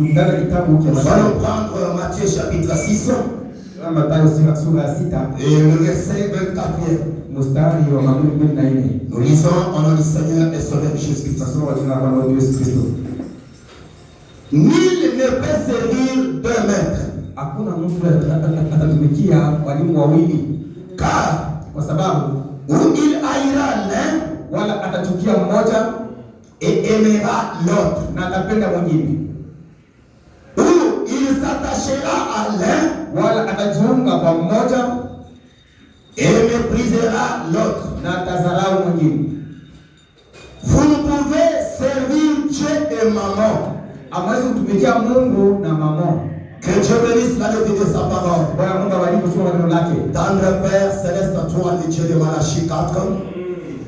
Nous allons prendre Matthieu chapitre 6 et le verset 24. Nous lisons au nom du Seigneur et Sauveur Jésus-Christ. Nul ne peut servir deux maîtres. Car ou il haïra l'un et aimera l'autre. Ou il s'attachera à l'un et méprisera l'autre. Vous ne pouvez servir Dieu et maman. Que Dieu bénisse la lecture de sa parole. Tendre Père céleste, toi le Dieu de Malachie 4,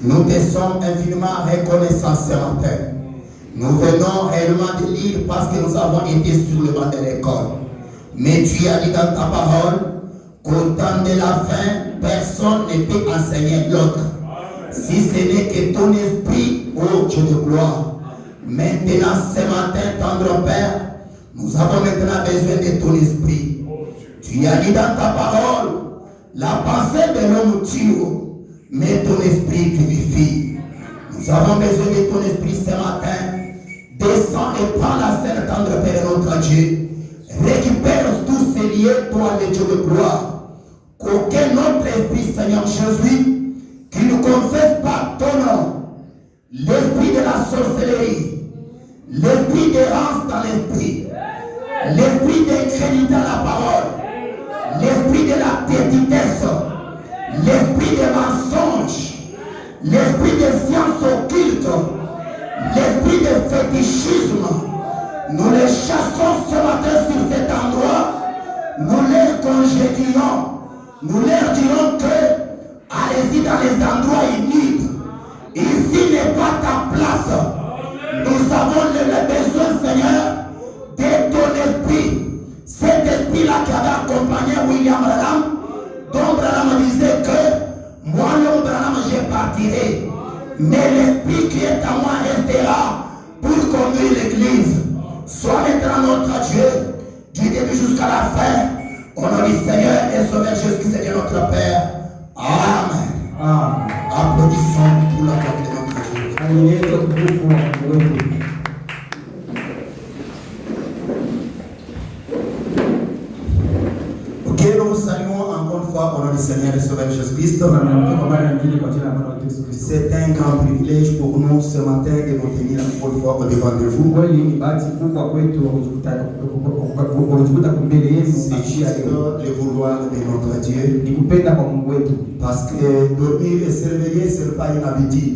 nous te sommes infiniment reconnaissants ce matin. Nous venons réellement de lire parce que nous avons été sur le banc de l'école. Mais tu as dit dans ta parole qu'au temps de la fin, personne ne peut enseigner l'autre. Si ce n'est que ton esprit, oh Dieu de gloire. Maintenant, ce matin, tendre Père, nous avons maintenant besoin de ton esprit. Tu as dit dans ta parole, la pensée de l'homme tue, mais ton esprit vivifie. Nous avons besoin de ton esprit ce matin. Descends et prends la scène, tendre Père notre Dieu. Récupère tous ces liens, toi le Dieu de gloire. Qu'aucun autre esprit, Seigneur Jésus, qui ne confesse pas ton nom, l'esprit de la sorcellerie, l'esprit d'errance dans l'esprit, l'esprit d'incrédulité à la parole, l'esprit de la tétitesse, l'esprit de mensonge, l'esprit de science occulte, l'esprit de fétichisme, nous les chassons ce matin sur cet endroit, nous les congédions, nous leur dirons que allez-y dans les endroits humides, ici n'est pas ta place. Nous avons le besoin, Seigneur, de ton esprit. Cet esprit-là qui avait accompagné William Branham, dont Branham disait que moi, l'homme Branham, je partirai. Mais l'esprit qui est à moi restera pour conduire l'église. Sois maintenant notre Dieu, du début jusqu'à la fin. Au nom du Seigneur et Sauveur Jésus-Christ, Seigneur notre Père. Amen. Applaudissons pour la gloire de notre Dieu. Ok, nous vous saluons encore une fois au nom du Seigneur et Sauveur Jésus-Christ. C'est un grand privilège pour nous ce matin de nous tenir encore une fois au devant de vous. C'est juste le vouloir de notre Dieu. Parce que dormir et se réveiller, ce n'est pas une habitude.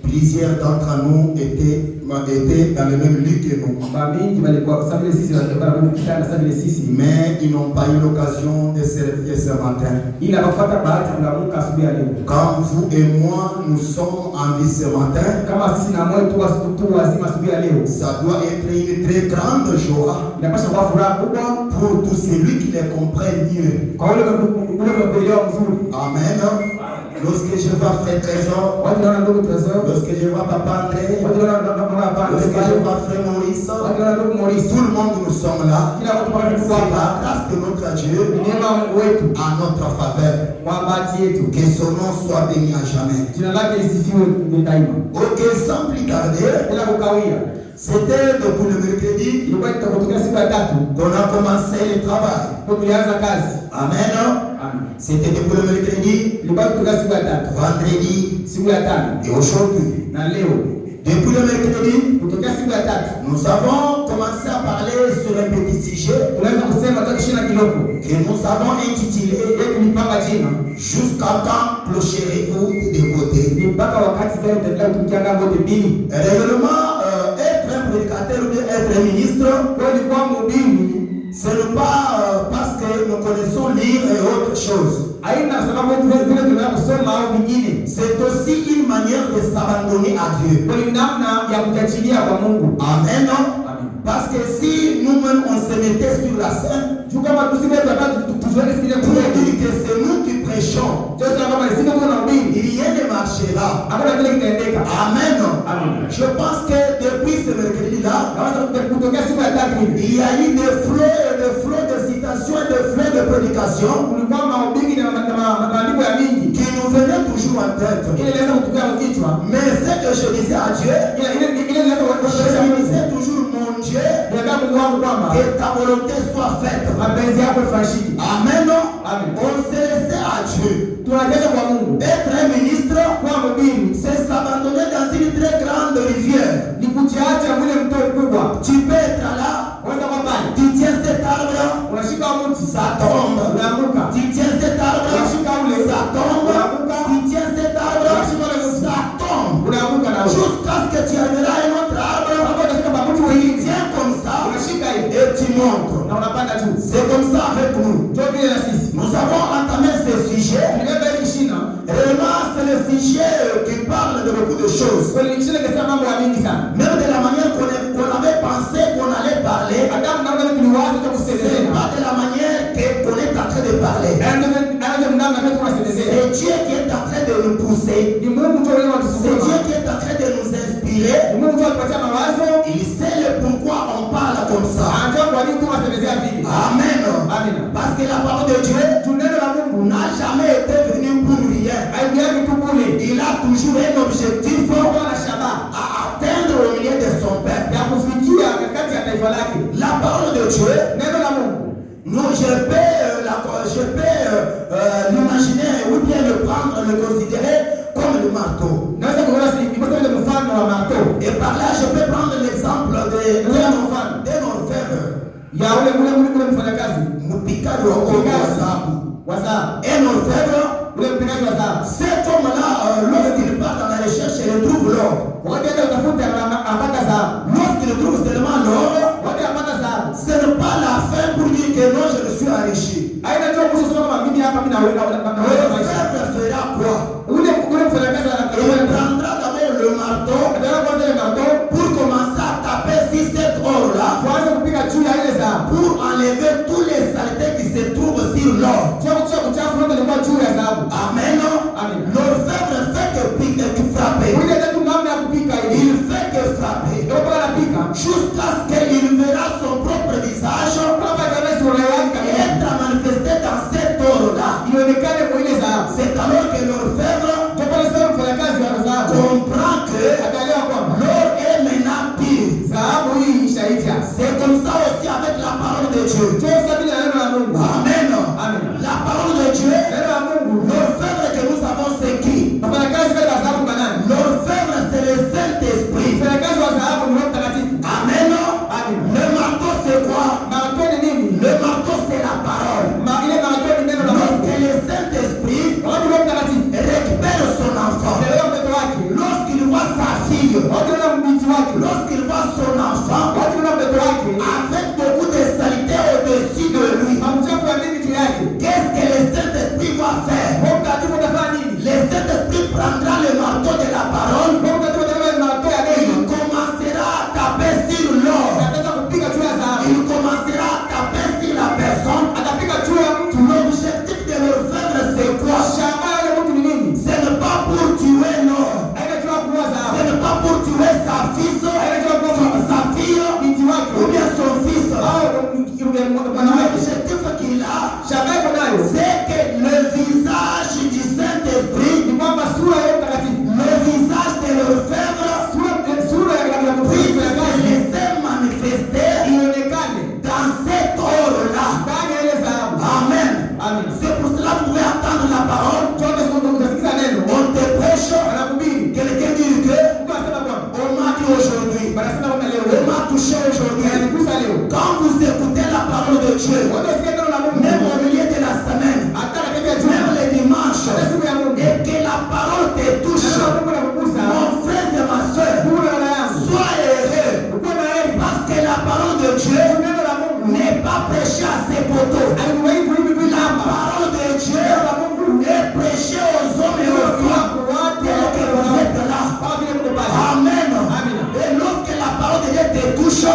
Plusieurs d'entre nous étaient dans le même lit que nous. Mais ils n'ont pas eu l'occasion de se réveiller ce matin. Quand vous et moi, nous sommes en vie ce matin, ça doit être une très grande joie pour tous celui qui les comprennent mieux. Amen. Lorsque je vois Frère Trésor, lorsque je vois Papa André, lorsque je vois Frère Maurice, tout le monde nous sommes là. C'est la grâce de notre Dieu à notre faveur. Que son nom soit béni à jamais. Ok, sans plus tarder, c'était depuis le mercredi qu'on a commencé le travail. Amen. C'était depuis le mercredi, vendredi et aujourd'hui. Depuis le mercredi, nous avons commencé à parler sur un petit sujet que nous avons intitulé Jusqu'à quand clocherez-vous de côté. Réellement, être un prédicateur ou être un ministre, ce n'est pas parce que nous connaissons lire et autre chose. C'est aussi une manière de s'abandonner à Dieu. Amen. Parce que si nous-mêmes on se mettait sur la scène, pour dire que c'est nous qui prêchons, rien ne marchera. arrivera. Amen. Je pense que depuis ce mercredi-là, il y a eu des flots de citations et des flots de prédications qui nous venaient toujours en tête. Mais ce que je disais à Dieu, je disais toujours, mon Dieu, que ta volonté soit faite. Amen. On se laissait à Dieu. Être un ministre, c'est s'abandonner dans une très grande rivière. Tu peux être là, tu tiens cet arbre, ça tombe. Tu tiens cet arbre, ça tombe. Tu tiens cet arbre, ça tombe. Jusqu'à ce que tu arriveras à un autre arbre, tu tiens comme ça et tu montes. C'est comme ça avec nous. Nous avons entamé ce sujet. Réellement, c'est le sujet qui parle de beaucoup de choses. Même de la manière qu'on avait pensé qu'on allait parler, c'est pas de la manière qu'on est en train de parler. C'est Dieu qui est en train de nous pousser. C'est Dieu qui est en train de nous inspirer. Il sait le pourquoi on parle comme ça. Amen. Parce que la parole de Dieu n'a jamais été venue pour rien. Il a toujours un objectif à atteindre au milieu de son peuple. La parole de Dieu, nous, je peux l'imaginer ou bien le prendre, le considérer comme le marteau. Et par là, je peux prendre l'exemple d'un orfèvre. Un orfèvre, cet homme-là, lorsqu'il part dans la recherche, il trouve l'or. Lorsqu'il trouve seulement l'or, ce n'est pas la fin pour dire que non, je me suis enrichi. L'orfèvre fera quoi? Il prendra d'abord le marteau pour commencer à taper sur cet or-là, pour enlever tous les saletés qui se trouvent sur l'or. Amen. L'orfèvre fait que frapper. Il fait que frapper. Jusqu'à ce qu'il verra son propre visage être manifesté dans cet or-là. C'est alors que l'orfèvre comprend que l'or est maintenant pire. C'est comme ça aussi avec la parole de Dieu. Amen. La parole de Dieu, l'orfèvre que nous avons, c'est qui? L'orfèvre, c'est le Saint-Esprit. Amen. Le marteau, c'est quoi? Le marteau, c'est la parole. Lorsque le Saint-Esprit récupère son enfant, lorsqu'il voit sa fille, lorsqu'il voit son enfant avec beaucoup de saleté au-dessus de lui, qu'est-ce que le Saint-Esprit va faire? Le Saint-Esprit prendra le marteau de la parole. Il commencera à taper sur l'or. Il commencera à taper sur la personne. L'objectif de l'orfèvre, c'est quoi? Ce n'est pas pour tuer l'or. Ce n'est pas pour tuer sa fille ou bien son fils. L'objectif qu'il a, c'est que le visage du Saint-Esprit, le visage de l'orfèvre, puisse se laisser manifester dans cet or-là. Amen. C'est pour cela que vous pouvez attendre la parole. On te prêche. Quelqu'un dit que on m'a dit aujourd'hui, on m'a touché aujourd'hui. Quand vous écoutez la parole de Dieu, même au milieu de la semaine, même les dimanches, et que la parole te touche, mon frère et ma soeur, sois heureux, parce que la parole de Dieu n'est pas prêchée à ses poteaux. La parole de Dieu est prêchée aux hommes et aux femmes tels que vous êtes là. Amen. Et lorsque la parole de Dieu te touche, ce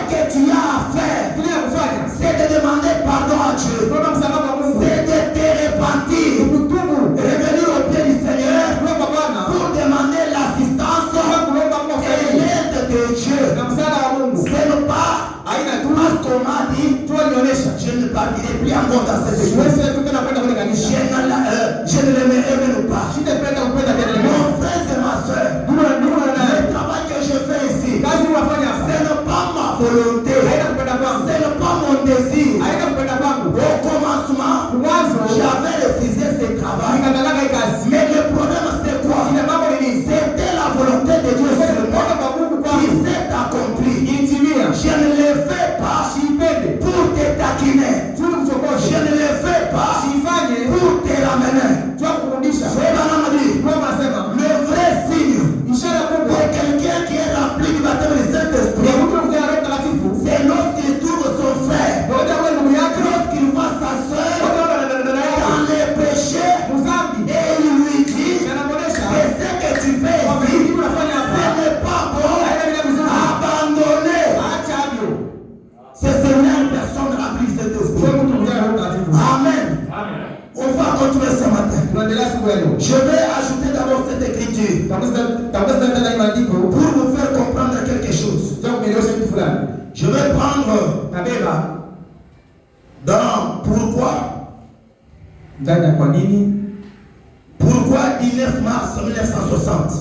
que tu as à faire, c'est de demander pardon à Dieu, c'est de te repentir, revenir au pied du Seigneur plus encore dans cette église. Je ne l'aimerais même pas. Mon frère et ma soeur, le travail que je fais ici, ce n'est pas ma volonté, ce n'est pas mon désir. Au commencement, j'avais refusé ce travail. Mais le problème c'est quoi? C'était la volonté de Dieu sur moi qui s'est accomplie. Je ne le fais pas pour te taquiner. Je ne le fais pas pour te ramener. Le vrai signe de quelqu'un qui est rempli du baptême du Saint-Esprit, c'est lorsqu'il trouve son frère, lorsqu'il voit sa soeur dans les péchés, et il lui dit que ce que tu fais ici, ce n'est pas bon, abandonner. C'est seulement une personne remplie du Saint-Esprit. Amen. On va continuer ce matin. Je vais ajouter d'abord cette écriture pour vous faire comprendre quelque chose. Je vais prendre dans pourquoi 19 mars 1960.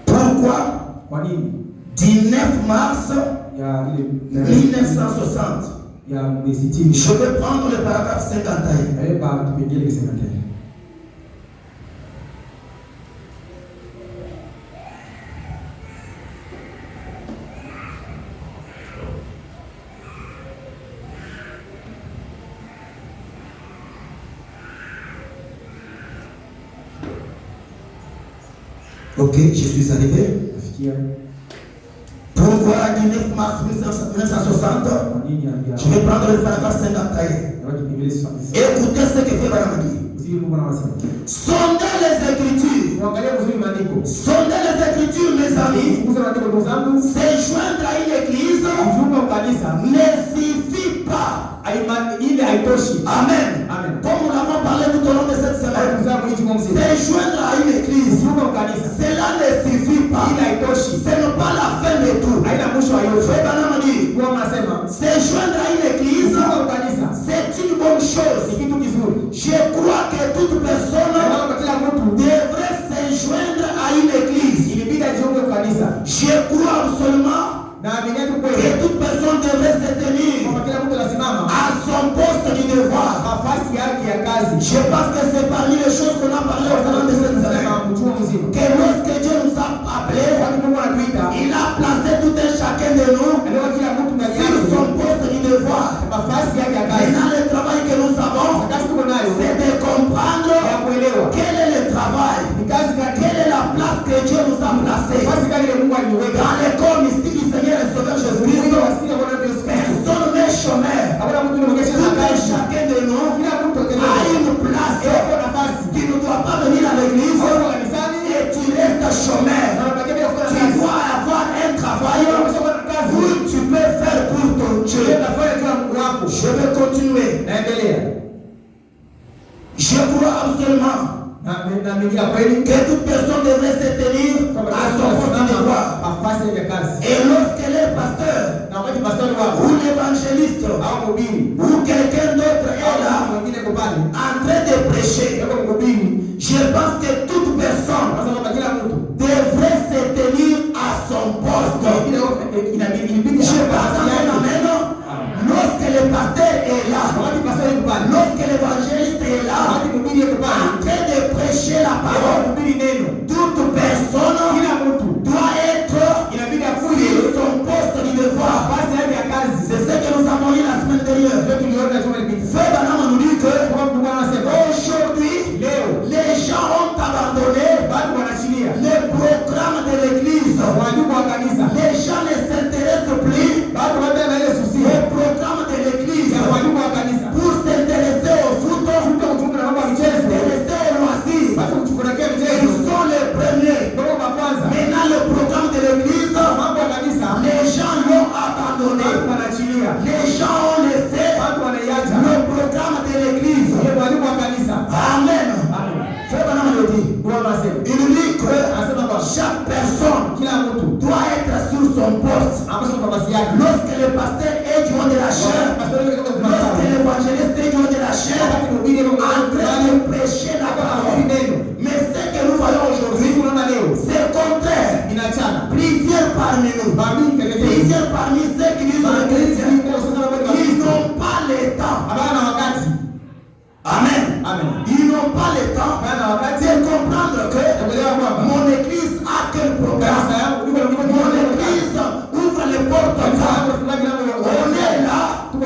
Pourquoi 19 mars 1960. Je vais prendre le paragraphe 51. Ok, je suis arrivé. Pourquoi 19 mars 1960? Je vais prendre le paragraphe 51. Écoutez ce que fait Madame dit. Sondez les Écritures. Sondez les Écritures, mes amis. Se joindre à une église ne suffit pas. Amen. Comme nous l'avons parlé tout au long de cette semaine, se joindre à une église, cela ne suffit pas. Ce n'est pas la fin de tout. Se joindre à une église, c'est une bonne chose. Je crois que toute personne devrait se joindre à une église. Je crois absolument que toute personne devrait se tenir à son poste du devoir. Je pense que c'est parmi les choses qu'on a parlé au temps de cette semaine. Que lorsque Dieu nous a appelés, il a placé tout un chacun de nous sur son poste du devoir. Maintenant, le travail que nous avons, c'est de comprendre quel est le travail, quelle est la place que Dieu nous a placée. Dans le corps mystique du Seigneur et Sauveur Jésus-Christ, personne n'est chômeur. Chacun de nous a une place. Tu ne dois pas venir à l'église et tu restes chômeur. Tu dois avoir un travail où tu peux faire pour ton Dieu. Je vais continuer. Je crois absolument que toute personne devrait se tenir à son poste de devoir. Et lorsqu'elle est pasteur ou l'évangéliste ou quelqu'un d'autre est là en train de prêcher, je pense que toute personne devrait se tenir à son poste. Je pense amen. Lorsque le pasteur est là, lorsque l'évangéliste est là, en train de prêcher la parole, toute personne doit être sur son poste du devoir. C'est ce que nous avons lu la semaine dernière. Frère Branham nous dit que aujourd'hui, les gens ont abandonné le programme de l'église. Les gens ne s'intéressent lorsque le pasteur est du haut de la chair, lorsque l'évangéliste est du haut de la chair, en train de prêcher la parole. Mais ce que nous voyons aujourd'hui, c'est le contraire. Plusieurs parmi nous, plusieurs parmi ceux qui disent les chrétiens, ils n'ont pas le temps. Amen. Ils n'ont pas le temps de comprendre que mon église a quel programme. Mon église ouvre les portes. On est là en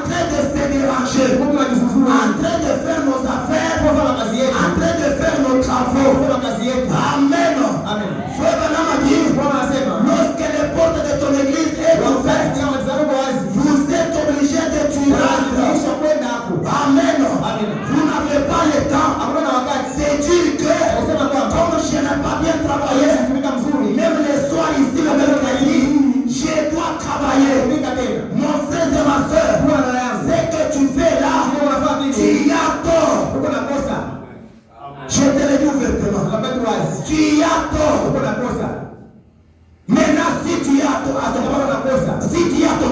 train de se déranger, en train de faire nos affaires, en train de faire nos travaux. Amen. Frère Branham a dit, lorsque les portes de ton église est ouverte, vous êtes obligé de tuer. Amen. Vous n'avez pas le temps. C'est dire que comme je n'ai pas bien travaillé, même les soirs ici, le mercredi, je dois travailler. Mon frère et ma soeur, ce que tu fais là, tu as tort. Je te le dis ouvertement. Tu as tort. Maintenant, si tu as ton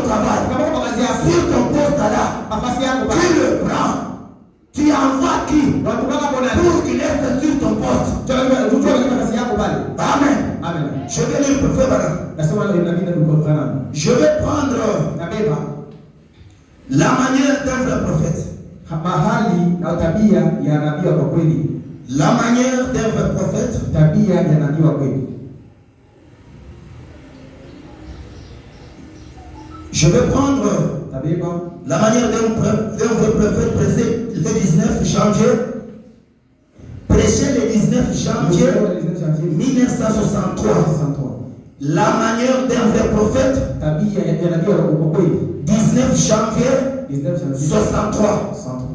travail, sur ton poste là, tu le prends. Tu envoies qui pour qu'il reste sur ton poste. Amen. Je vais lire pour faire. Je vais prendre la manière d'un vrai prophète. La manière d'un vrai prophète. Je vais prendre la manière d'un vrai prophète prêcher le 19 janvier. Prêcher le 19 janvier 1963. La manière d'un vrai prophète. 19 janvier 63.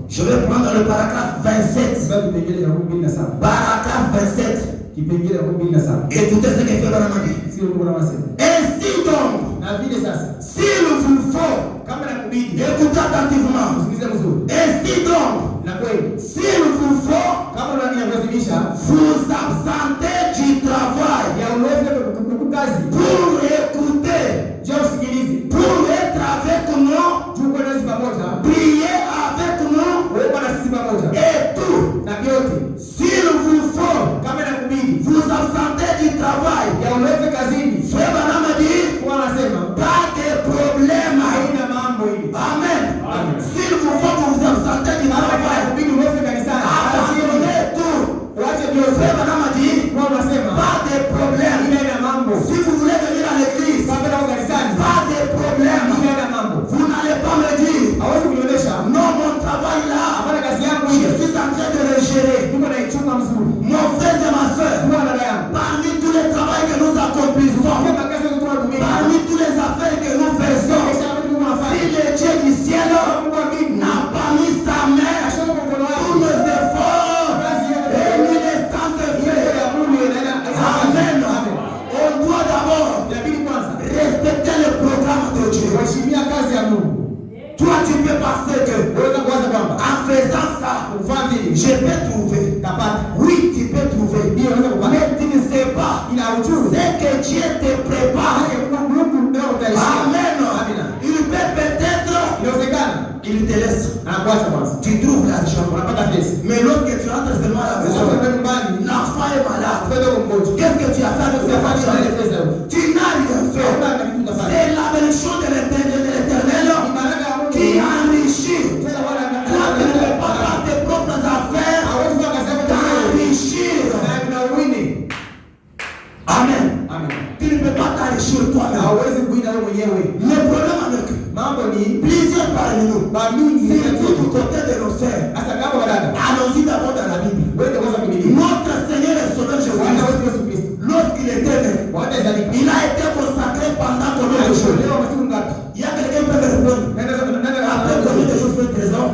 Je vais prendre le paragraphe 27. Paragraphe 27. Écoutez ce que fait Branham dit. Ainsi donc, s'il vous faut, écoutez attentivement. Ainsi donc, s'il vous faut, vous absentez du travail pour écouter, pour être avec nous, prier avec nous et tout. S'il vous faut, vous absentez du travail. Frère Branham dit, pas de problème. Amen. S'il vous faut, vous absentez du travail. Abandonnez tout. Frère Branham dit, pas de problème. Si vous voulez venir à l'église, pas de problème. Vous n'allez pas me dire, non, mon travail là, je suis en train de le gérer. Mon frère et ma soeur, parmi tous les travaux que nous accomplissons, parmi tous les affaires que nous faisons, si le Dieu du ciel n'a pas mis sa main pour nos efforts et nous les temps de faire. Amen. On doit d'abord respecter le programme de Dieu. Toi, tu peux penser que en faisant ça, je peux trouver. Oui, tu peux trouver. Mais tu ne sais pas c'est que Dieu te prépare. Amen. Il peut peut-être, il te laisse. Tu trouves l'argent. Mais lorsque tu rentres seulement à la maison, l'enfant est malade. Qu'est-ce que tu as fait avec cette famille? Tu n'as rien fait. C'est la bénédiction de l'Éternel qui enrichit. Toi, tu ne peux pas faire tes propres affaires, t'enrichir. Amen. Tu ne peux pas t'enrichir toi-même. Le problème avec plusieurs parmi nous, surtout du côté de nos sœurs, allons-y d'abord dans la Bible. Notre Seigneur et Sauveur Jésus-Christ, lorsqu'il était né, il a été consacré pendant combien de jours? Il y a quelqu'un qui peut me répondre. Après combien de jours fait le trésor?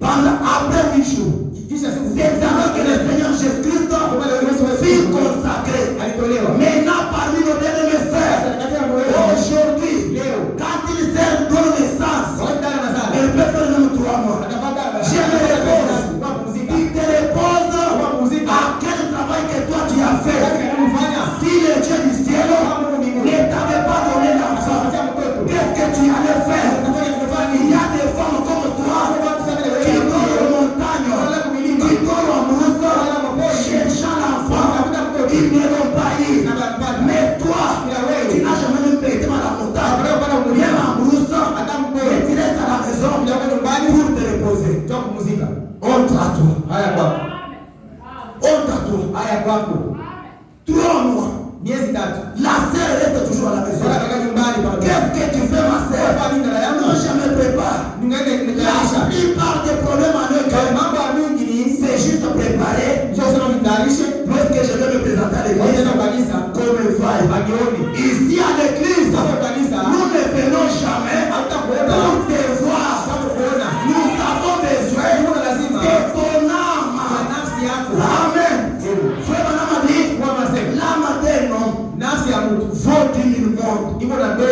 Après 8 jours. C'est alors que le Seigneur Jésus-Christ fut consacré. Maintenant, parmi nos bien-aimés sœurs, aujourd'hui, quand il donne naissance, il peut faire même 3 mois. Je me repose. Il te repose à quel travail que toi tu as fait. Si le Dieu du ciel ne t'avait pas donné la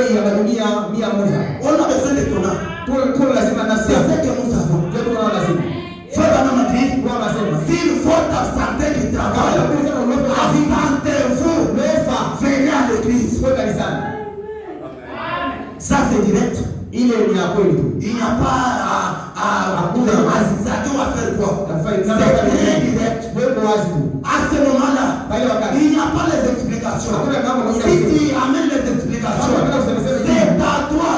bei ya magunia 100. On a besoin de ton âme. Pour lazima nafsi. C'est ce que nous avons. Ndio kwa lazima. Frère Branham dit, Kwa lazima. s'il faut absenter du travail, absentez-vous, venez à l'église. Kwa kanisani. Ça c'est direct. Ile ni ya kweli tu. Il n'y a pas à ça qu'on va faire quoi? C'est très direct. À ce moment-là, il n'y a pas les explications. Si tu amènes les explications, c'est à toi.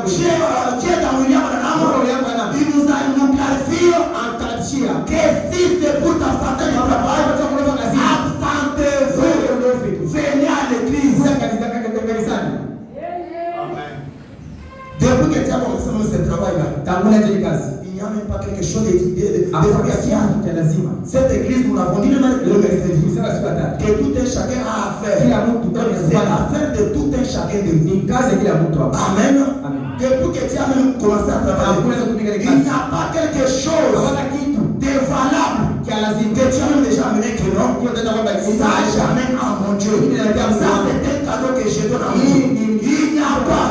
Dieu dans William Branham, il nous a clarifié que si c'est pour t'absenter du travail, absentez-vous, venez à l'église. Depuis que tu as commencé ce travail-là, il n'y a même pas quelque chose de spécial. Cette église, nous l'avons dit le mercredi, que tout un chacun a à faire. C'est l'affaire de tout un chacun de nous. Amen. Depuis que tu as même commencé à travailler, il n'y a pas quelque chose de valable que tu as même déjà amené que non. Ça jamais à mon Dieu. Ça c'est un cadeau que je donne à vous. Il n'y a pas.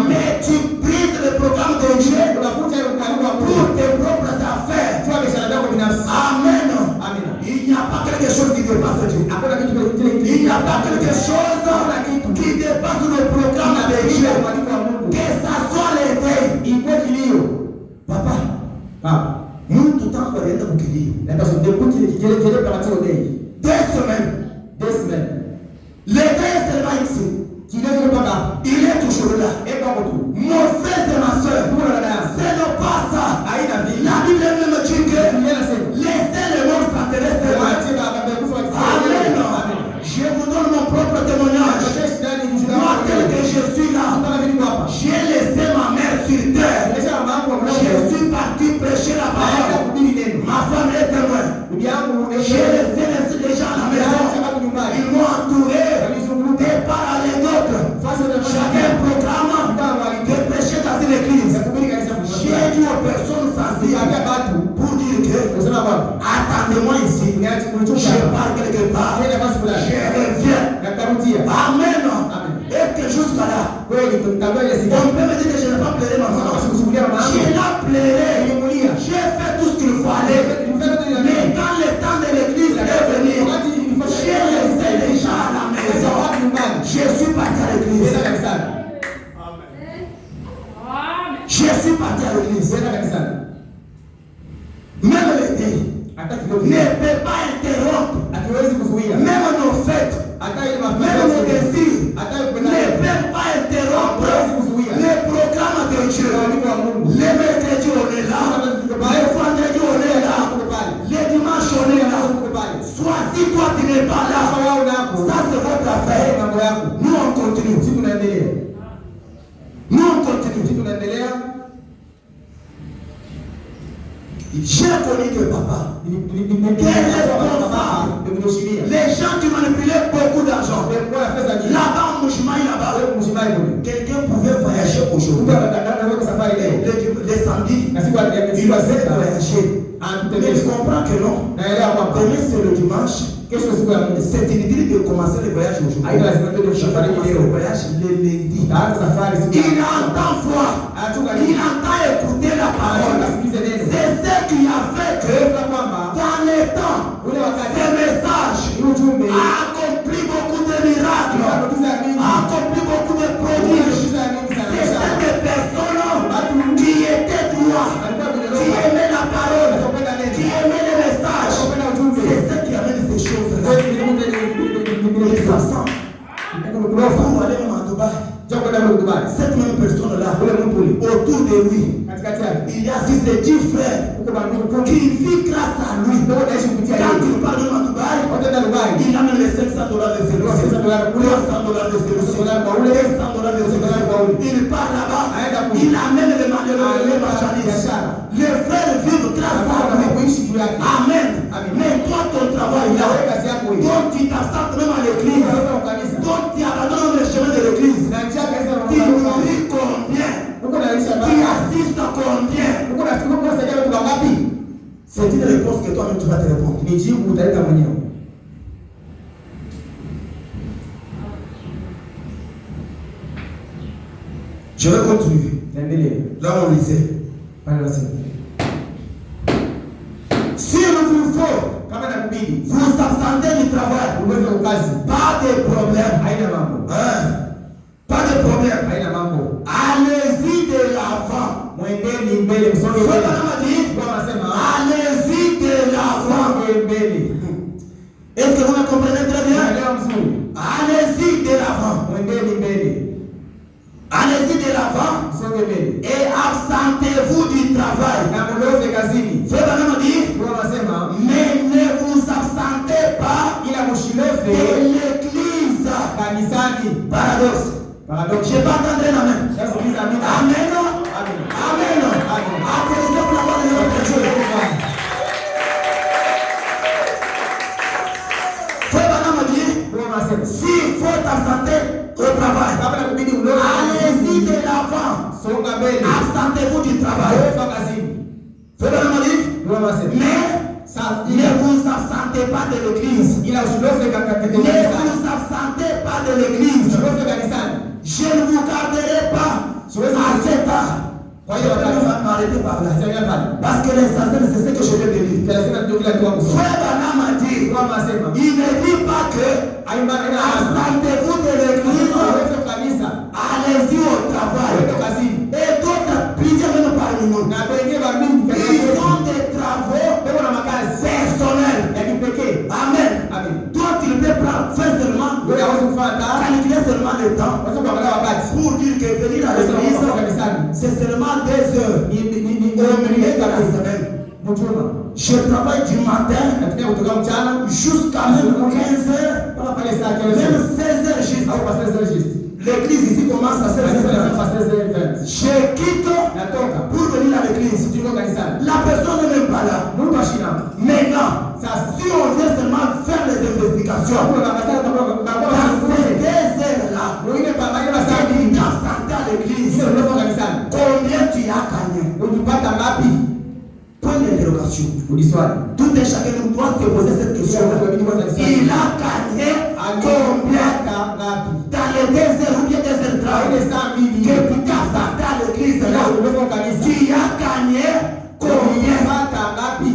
Mais tu brises le programme de Dieu pour tes propres affaires. Amen. Il n'y a pas quelque chose qui dépasse Dieu. Il n'y a pas quelque chose qui dépasse le programme de Dieu. Que ça soit l'éveil. Papa, nous tout le temps on est dans le kilio. 2 semaines. L'éveil est seulement ici. Il est toujours là. Mon frère et ma soeur, c'est non pas ça. La Bible même dit que laissez le monde s'intéresser. Amen. Je vous donne mon propre témoignage. Moi, tel que je suis là, j'ai laissé ma mère sur terre. Je suis parti prêcher la parole. Ma femme est témoin. J'ai laissé les gens à la maison. Ils m'ont entouré. Des par les autres. Chacun programme de prêcher dans une église. J'ai dit aux personnes sensibles pour dire que attendez-moi ici. Je pars quelque part. Je reviens. Amen. Et que jusqu'à là, on peut me dire que je n'ai pas pleuré ma maman. Je l'ai pleuré. J'ai fait tout ce qu'il faut aller. Mais quand le temps de l'église est venu, j'ai laissé les gens à la maison. Je suis parti à l'église. Je suis parti à l'église. Même l'été ne peut pas interrompre. Même nos fêtes, même nos désirs ne peuvent pas interrompre le programme de Dieu. Les mercredis on est là, les vendredis on est là, les dimanches on est là. Soit si toi tu n'es pas là, ça c'est votre affaire. Nous on continue. Nous on continue. J'ai connu que papa, les gens qui manipulaient beaucoup d'argent, là-bas, quelqu'un pouvait voyager aujourd'hui. Les samedis, il pouvait voyager. Mais je comprends que non. Demain c'est le dimanche. C'est inutile de commencer le voyage aujourd'hui. Je vais commencer le voyage le lundi. Il entend voir. Il entend écouter la parole. C'est ce qui a fait que dans les temps, ce message a accompli beaucoup de miracles, a accompli beaucoup de prodiges. C'était des personnes qui étaient droits, qui aimaient la parole, qui aimaient le message. C'est ce qui amène ces choses. Les absents. Vous allez même à Dubaï. Cette même personne-là, autour de lui, il y a 6 de 10 frères qui vivent grâce à lui. Quand il parle de Dubaï, il amène les $500 de zéro, $300 de zéro, $100 de zéro. Il part là-bas, il amène les marchandises. Les frères vivent grâce à lui. Amen. Mais toi, ton travail là, toi tu t'absentes même à l'église, toi tu abandonnes le chemin de l'église, tu nourris combien, tu assistes combien. C'est une réponse que toi-même tu vas te répondre. Je vais continuer. Endelee. Là on lisait. Pale nasema. Si il vous faut, Kama nakubidi, vous absentez du travail. uweze ukazi. Pas de problème. Haina mambo. Pas de problème. Haina mambo. Allez-y de l'avant. Mwendeni mbele msonge mbele. Kwa nasema, Allez-y de l'avant. msonge mbele. Est-ce que vous me comprenez très bien? Unaelewa mzuri? Allez-y de l'avant. Mwendeni mbele. Allez-y de l'avant. Msonge mbele. Et absentez-vous du travail. Na mloze kazini. Frère Branham dit, Kwa nasema, mais ne vous absentez pas ila de mshiloze l'église. kanisani. Paradoxe. Paradoxe. Je n'ai pas entendu l'amen. Sasa sikiliza amina. Amen. Amen. Amen. Amen. Applaudissez pour la voix de notre Dieu. Frère Branham dit, Kwa nasema, s'il faut t'absenter au travail, kama nakubidi uloze. allez-y de l'avant. Songa mbele. Absentez-vous du travail. Loza kazini. Frère Branham dit, Kwa nasema, mais sasa ne vous absentez pas de l'église. ila usiloze Ne kanisani. vous absentez pas de l'église. Usiloze kanisani. Je ne vous garderai pas à cet âge. Kwa hiyo M'arrêtez par là. Sasa pale. Parce que l'essentiel, c'est ce que je viens de dire. Lazima ndio kila kitu kusoma. Frère Branham a dit, Kwa nasema, il ne dit pas que aimba absentez-vous de l'église, usiloze kanisa. allez-y au travail. Wewe kazini. Et d'autres, plusieurs même parmi nous, Na wengine wa mingi ils kanisa. ont des travaux Wewe na makazi personnels. ya kipekee. Amen. Amen. Toi, tu ne peux pas faire seulement, Wewe hawezi kufanya calculer seulement le temps Wacha kuangalia wakati. pour dire que venir à l'église, c'est seulement 2 heures au milieu de la semaine. Mchuma. Je travaille du matin Natumia kutoka mchana jusqu'à même 15 heures, mpaka pale saa même 15. 16 heures juste. Au passer juste. L'église ici commence à 16 Kanisa heures. passer 20. Je quitte Natoka. pour venir à l'église. Tuko kanisani. La personne n'est même pas là. Mtu ashina. Maintenant, Sasa si on vient seulement faire les investigations, hapo na kasara dans ces 2 heures-là, wengine pamoja na saa tu mbili. t'absentes à l'église. Sio ndio kanisani. Combien tu as gagné? Unapata ngapi? Point d'interrogation. Udiswali. Tout un chacun de nous doit se poser cette question. Il a gagné combien ngapi? dans les 2 heures ou bien 2 heures de travail Ile saa mbili. que tu t'es absenté à l'église là? Ndio kanisa. Tu as gagné combien? Unapata ngapi?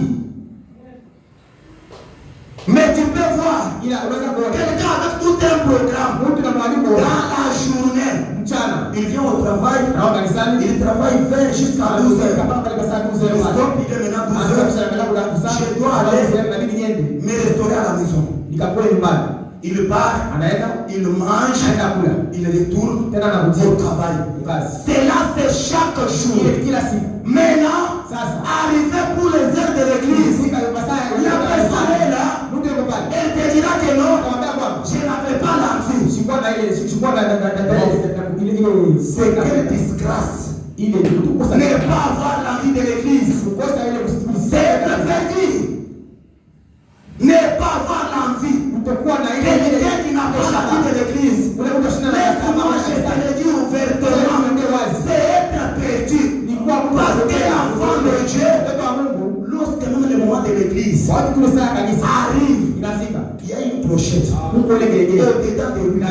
Mais tu peux voir Ila unaweza kuona. quelqu'un avec tout un programme Mtu na mwalimu dans la journée. mchana. Il vient au travail, Na kanisani il travaille 20 jusqu'à 12 heures. kama pale kwa saa 12 Il heures. stop, il est maintenant 12 heures. Je dois aller me restaurer à la maison. Nikakule nyumbani. Il part, Anaenda, il mange, anaenda kula. il retourne Tena anarudia au travail. kazi. C'est là, c'est chaque jour. Ile kila siku. Maintenant, Sasa arrivé pour les heures de l'église, sika masaa ya la personne est là, Mtu yuko pale. elle te dira que non, Akamwambia kwamba je n'avais pas l'envie. sikuwa na ile C'est quelle disgrâce. ile kukosa Ne pas avoir l'envie de l'église. kukosa ile C'est être perdu. Ne pas avoir l'envie. kutokuwa na ile Quelqu'un qui n'a pas l'envie de l'église. ule mtu ashina na Laisse-moi, je te le dis ouvertement. C'est être perdu. ni kwa Parce que l'enfant de Dieu, mtoto wa Mungu lorsque même le moment de l'église watu kule saa kanisa arrive, inafika il y a une clochette. huko ile gelegele Au-dedans de lui,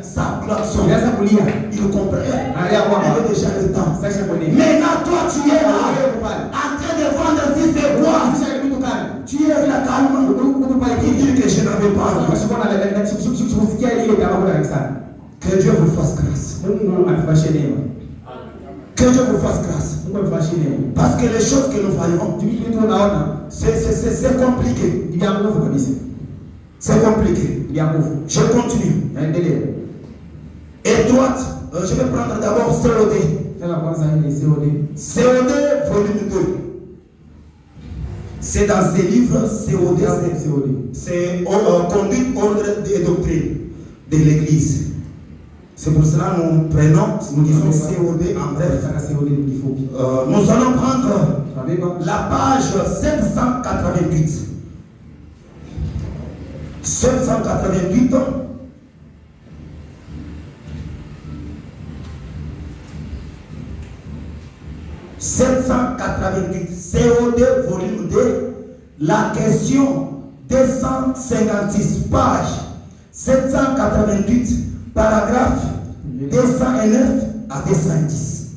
ça klaxon. inaanza kulia Il comprend. Analia kwamba Il est déjà le temps. sasa kwa nini Maintenant, toi, tu es là, wewe pale en train de vendre si c'est quoi. kisha ile mtu kale Tu es là, calme. mtu pale Il dit que je n'avais pas envie. kishikuwa na kusikia ile kama kuna kanisani. Que Dieu vous fasse grâce. Mungu atufashie neema. Que Dieu vous fasse grâce. Mungu atufashie neema. Parce que les choses que nous voyons, Vitu tunaona c'est compliqué. ni ya nguvu kabisa. C'est compliqué. Ni ya nguvu. Je continue. Naendelea. Et droite, je vais prendre d'abord COD. Tena kwanza ile COD. COD volume 2. C'est dans ces livres COD. C'est conduite, ordre et doctrine de l'Église. C'est pour cela que nous prenons, nous disons COD en bref. Nous allons prendre la page 788. 788. COD volume 2, la question 256, page 788, paragraphe 209 à verset 10.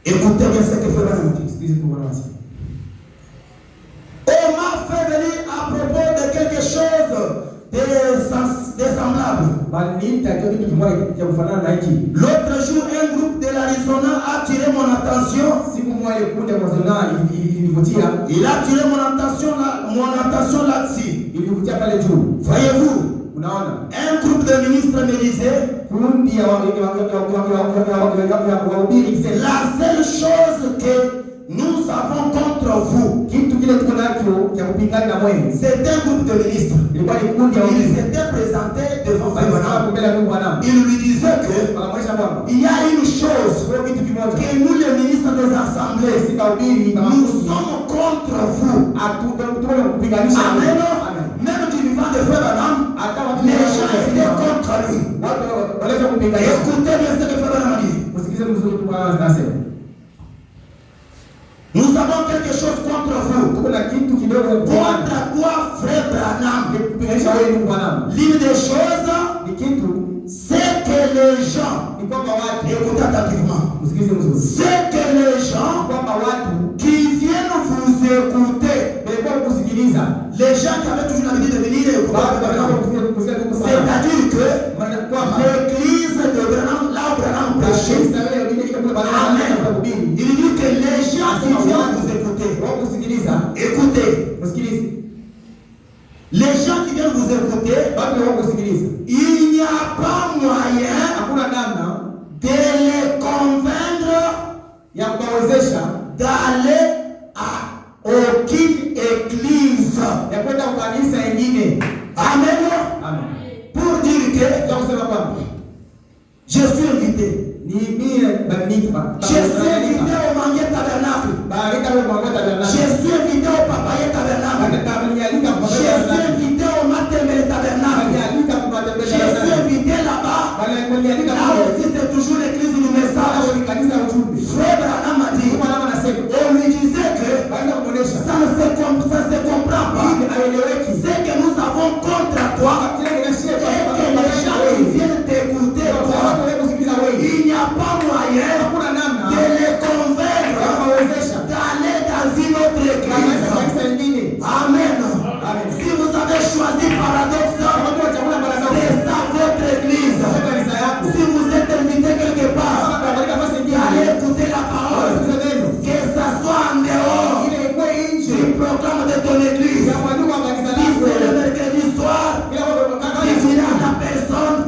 Écoutez bien ce que fait Madame. On m'a fait venir à propos de quelque chose de semblable. L'autre jour, un groupe de l'Arizona a attiré mon attention. Il a attiré mon attention là-dessus. Voyez-vous, un groupe de ministres me disait la seule chose que nous avons contre vous, c'est un groupe de ministres. Ils s'étaient présentés devant Abraham. Il lui disait que il y a une chose que nous les ministres des assemblées, nous sommes contre vous. Amen. Même du vivant de frère Abraham, les gens étaient contre lui. Écoutez bien ce que frère Abraham dit. Nous avons quelque chose contre vous. Contre toi, frère Branham. L'une des choses, c'est que les gens, écoutez attentivement, c'est que les gens qui viennent vous écouter, les gens qui avaient toujours l'habitude de venir écouter, c'est-à-dire que l'église de Branham, là où Branham prêchait, amen. Il dit que les gens qui viennent vous écouter, écoutez, les gens qui viennent vous écouter, il n'y a pas moyen de les convaincre d'aller à aucune église. Amen. Pour dire que je suis invité. Je suis invité au Mangué Tabernacle. Je suis invité au Papaye Tabernacle. Je suis invité au Matemele Tabernacle. Je suis invité là-bas. Là aussi c'est toujours l'église du message. Frère Branham m'a dit, on lui disait que ça ne se comprend pas. C'est que nous avons contre toi et que les gens qui viennent t'écouter toi, il n'y a pas moyen de les convaincre d'aller dans une autre église. Amen. Si vous avez choisi paradoxe, c'est ça votre église. Si vous êtes invité quelque part, allez écouter la parole. Que ça soit en dehors du programme de ton église. Si c'est le mercredi soir, il y a la personne,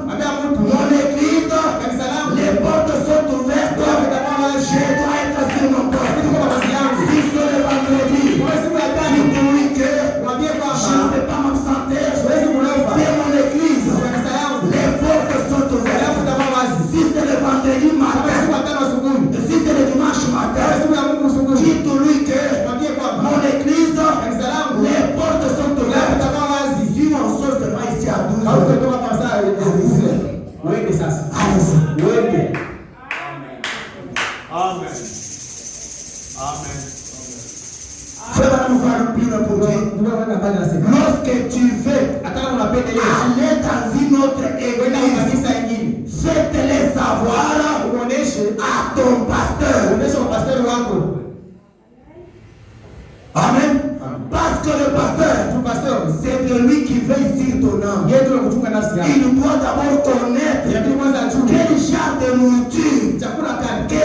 mon église, les portes sont ouvertes. Je dois être sur mon poste. Si c'est le vendredi, dites-lui que je ne vais pas m'absenter. C'est mon église. Les portes sont ouvertes. Si c'est le vendredi matin, si c'est le dimanche matin, dites-lui que mon église, les portes sont ouvertes. Si on sort seulement ici à 12 heures. Amen. Amen. Frère, nous allons plus le produire. Lorsque tu veux aller dans une autre église, faites-les savoir à ton pasteur. Amen. Parce que le pasteur, c'est de lui qui veille sur ton âme. Il doit d'abord connaître quel genre de nourriture que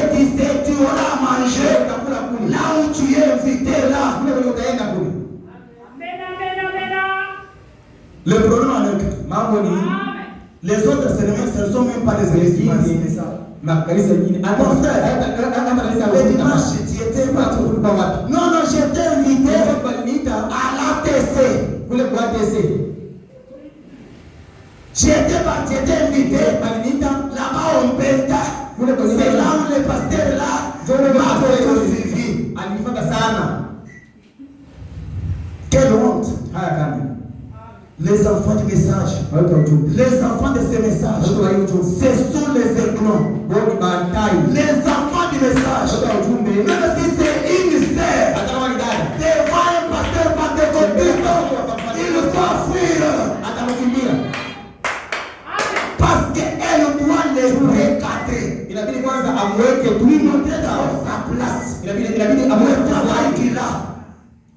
tu auras mangé là où tu es invité là. Le problème avec les autres cérémonies, ce ne sont même pas des églises. Mon frère, le dimanche, tu étais partout. Non, j'étais invité à l'ATC. J'étais invité là-bas au Penta. C'est là où le pasteur là m'a beaucoup suivi. Quelle honte! Les enfants du message, les enfants de ce message, ce sont les aiglons. Les enfants du message, même si c'est une sœur, devant un pasteur pentecôtiste, il doit fuir. Parce qu'elle doit les recadrer. kwanza amweke tu lui montrer d'abord sa place. inabidi Le amweke travail qu'il a.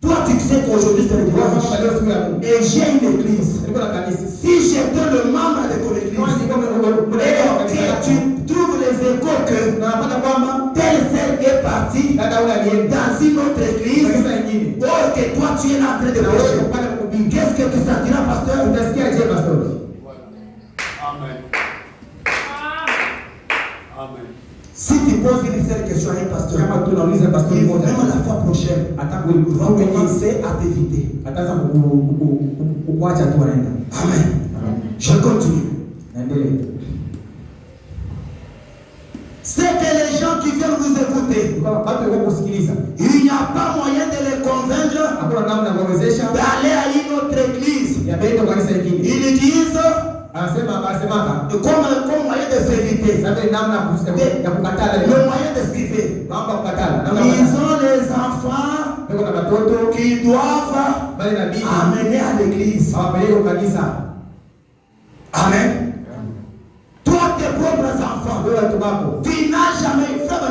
Toi, tu sais qu'aujourd'hui c'est le dimanche. Et j'ai une église. Si j'étais le membre de ton église, et tu trouves les échos que telle sœur est partie dans une autre église, or que toi tu es en train de prêcher, qu'est-ce que tu sentiras, pasteur? Amen. Amen. Si tu poses une seule question à un pasteur, même la fois prochaine, va commencer à t'éviter. Amen. Je continue. C'est que les gens qui viennent vous écouter, il n'y a pas moyen de les convaincre d'aller à une autre église. Ils disent comme moyen de s'éviter, le moyen de s'éviter. Ils ont les enfants qui doivent amener à l'église. Amen. Toi, tes propres enfants, tu n'as jamais fait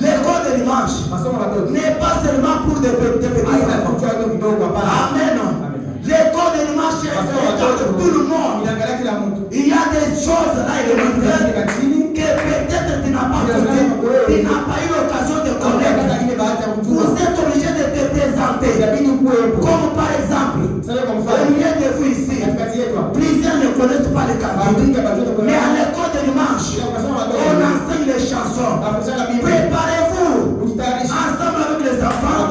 l'école de dimanche n'est pas seulement pour des petits enfants. Amen. L'école de dimanche est pour tout le monde. Il y a des choses là élémentaires que peut-être tu n'as pas eu l'occasion de connaître. Vous êtes obligé de te présenter. Comme par exemple, au milieu de vous ici, plusieurs ne connaissent pas les cantiques. Mais à l'école de dimanche, on enseigne les chansons. Préparez-vous ensemble avec les enfants.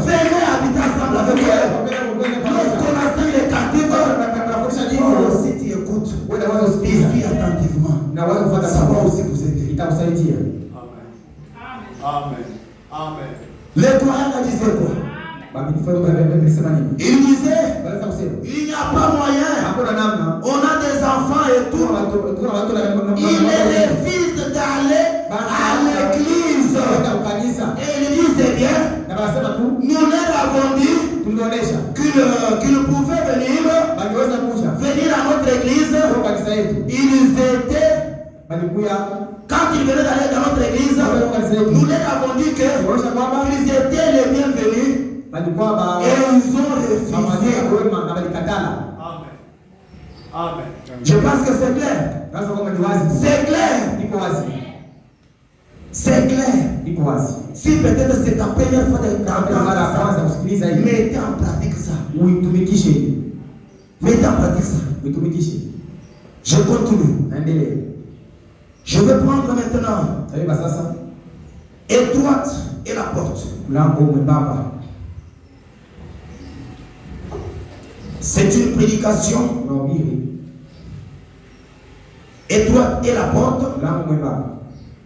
Venez habiter ensemble avec eux. Lorsqu'on enseigne les cantiques, si tu écoutes, suis attentivement. Ça va aussi vous aider. Amen. Amen. Les croyants disaient quoi? Il disait, il n'y a pas moyen. On a des enfants et tout. Il refuse d'aller à l'église. Et il disait bien, nous leur avons dit qu'ils pouvaient venir à notre église. Ils étaient, quand ils venaient d'aller dans notre église, nous leur avons dit qu'ils étaient les bienvenus. Et ils ont refusé. Amen. Je pense que c'est clair. C'est clair. C'est clair. Si peut-être c'est ta première fois d'entendre ça, mettez en pratique ça. Mettez en pratique ça. Je continue. Je vais prendre maintenant étroite et la porte. C'est une prédication étroite et la porte.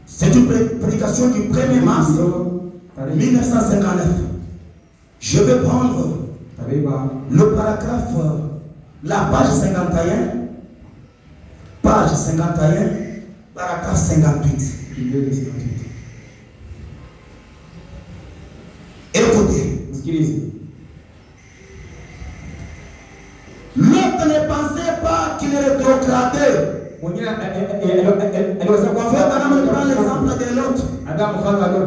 C'est une prédication du 1er mars 1959. Je vais prendre le paragraphe, la page 51, paragraphe 58. Écoutez. L'autre ne pensait pas qu'il rétrogradait. Frère Branham prend l'exemple de l'autre.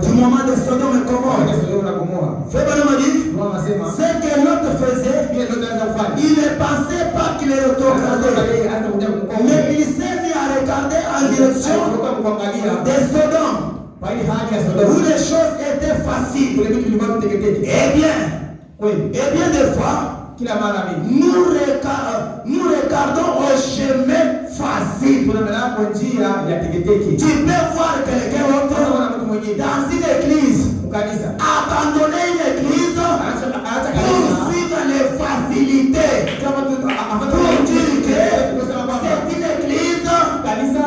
Du moment de Sodome et Gomorrhe. Frère Branham dit, ce que l'autre faisait, il ne pensait pas qu'il rétrogradait. Mais il s'est mis à regarder en direction de Sodome, où les choses étaient faciles. Eh bien, des fois, nous regardons au chemin facile. Tu peux voir quelqu'un autre dans une église, abandonner une église pour suivre les facilités, pour dire que c'est une église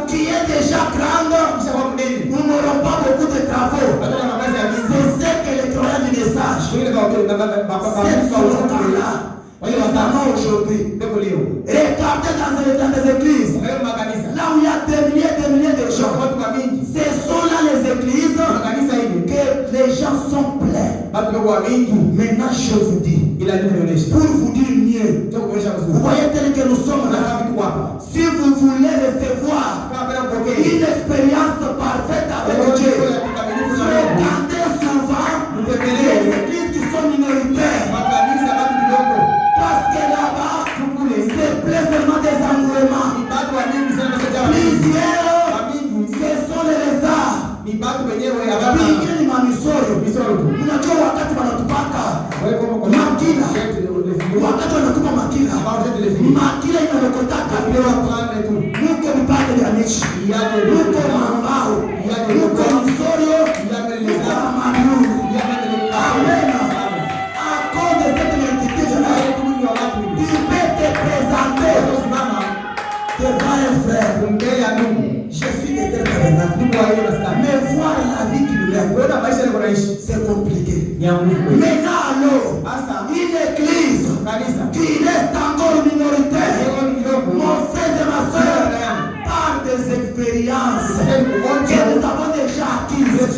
qui est déjà grande, nous n'aurons pas beaucoup de travaux. C'est ce que les croyants du message, cette slogan-là, aujourd'hui, regardez dans les églises, là où il y a des milliers de gens, ce sont là les églises que les gens sont pleins. Maintenant je vous dis, pour vous dire mieux, vous voyez tel que nous sommes là, si vous voulez recevoir une expérience par manger de les filles. Makila inamekotaka Il va prendre et tout. Muko mpaka vya mechi. Il y a des Muko mambao. Il y a des Muko msorio. Il y a des Muko lézards. mamuru. Il y a des Amen. À cause de cette identité, tu peux te présenter devant un frère. Je suis de tel tabernacle. Mais voir la vie qu'il mène, c'est compliqué. Maintenant, alors, une église qui reste encore minoritaire, mon frère et ma soeur, par des expériences que nous avons déjà acquises.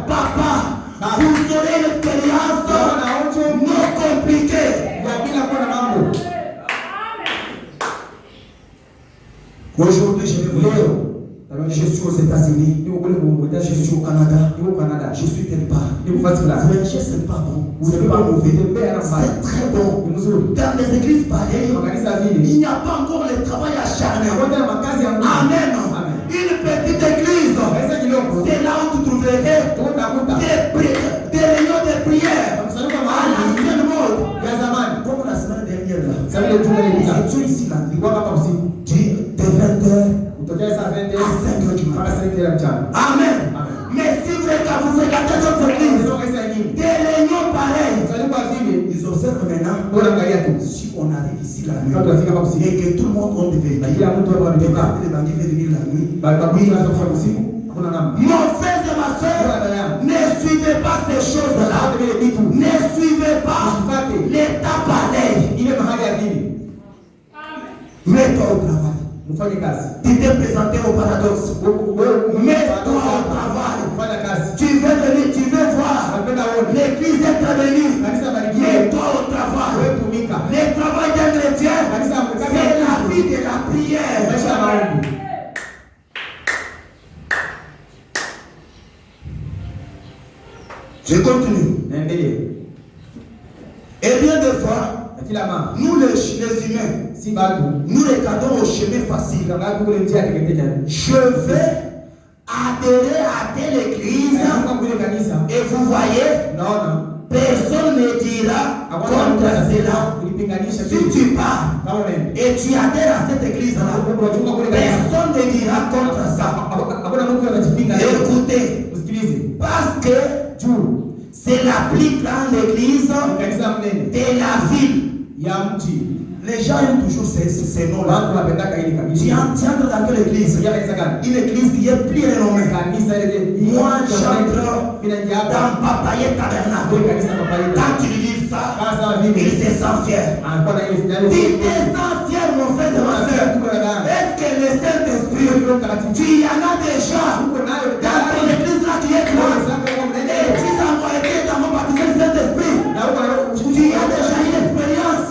Papa, vous aurez l'expérience non compliquée. Aujourd'hui, je vais vous dire, je suis aux États-Unis, je suis au Canada, je suis quelque part. Frère, ce n'est pas bon, c'est pas mauvais, c'est très bon. Dans les églises pareilles, il n'y a pas encore le travail acharné. Amen. Une petite église, c'est là où tu trouverais des réunions de prière à l'ancienne mode. Comme la semaine dernière là, ils étaient ici là, de 20h à 5h du matin. Amen. Mais si vous fréquentez d'autres églises, des réunions pareilles, ils observent maintenant, si on arrive ici la nuit, et que tout le monde a des véhicules, les bandits veulent venir la nuit, mon frère et ma soeur, ne suivez pas ces choses-là. Ne suivez pas l'état pareil. Mets-toi au travail. Tu t'es présenté au paradoxe. Mets-toi au travail. Tu veux venir, tu veux voir. L'église est prévenue. Mets-toi au travail. Le travail d'un chrétien, c'est la vie de la prière. Je continue. Et bien de fois, nous les humains, nous regardons au chemin facile. Je vais adhérer à telle église et vous voyez, personne ne dira contre cela. Si tu pars et tu adhères à cette église-là, personne ne dira contre ça. Écoutez, parce que c'est la plus grande église de la ville. Les gens aiment toujours ces noms-là. Tu entres dans quelle église? Une église qui est plus renommée. Moi, j'entre dans Papaye Tabernacle. Quand tu lis ça, il se sent fier. Tu te sens fier, mon frère et ma soeur. Est-ce que le Saint-Esprit, tu y en as déjà dans ton église là qui est grande? Et tu as été dans mon baptême du Saint-Esprit. Tu as déjà une expérience.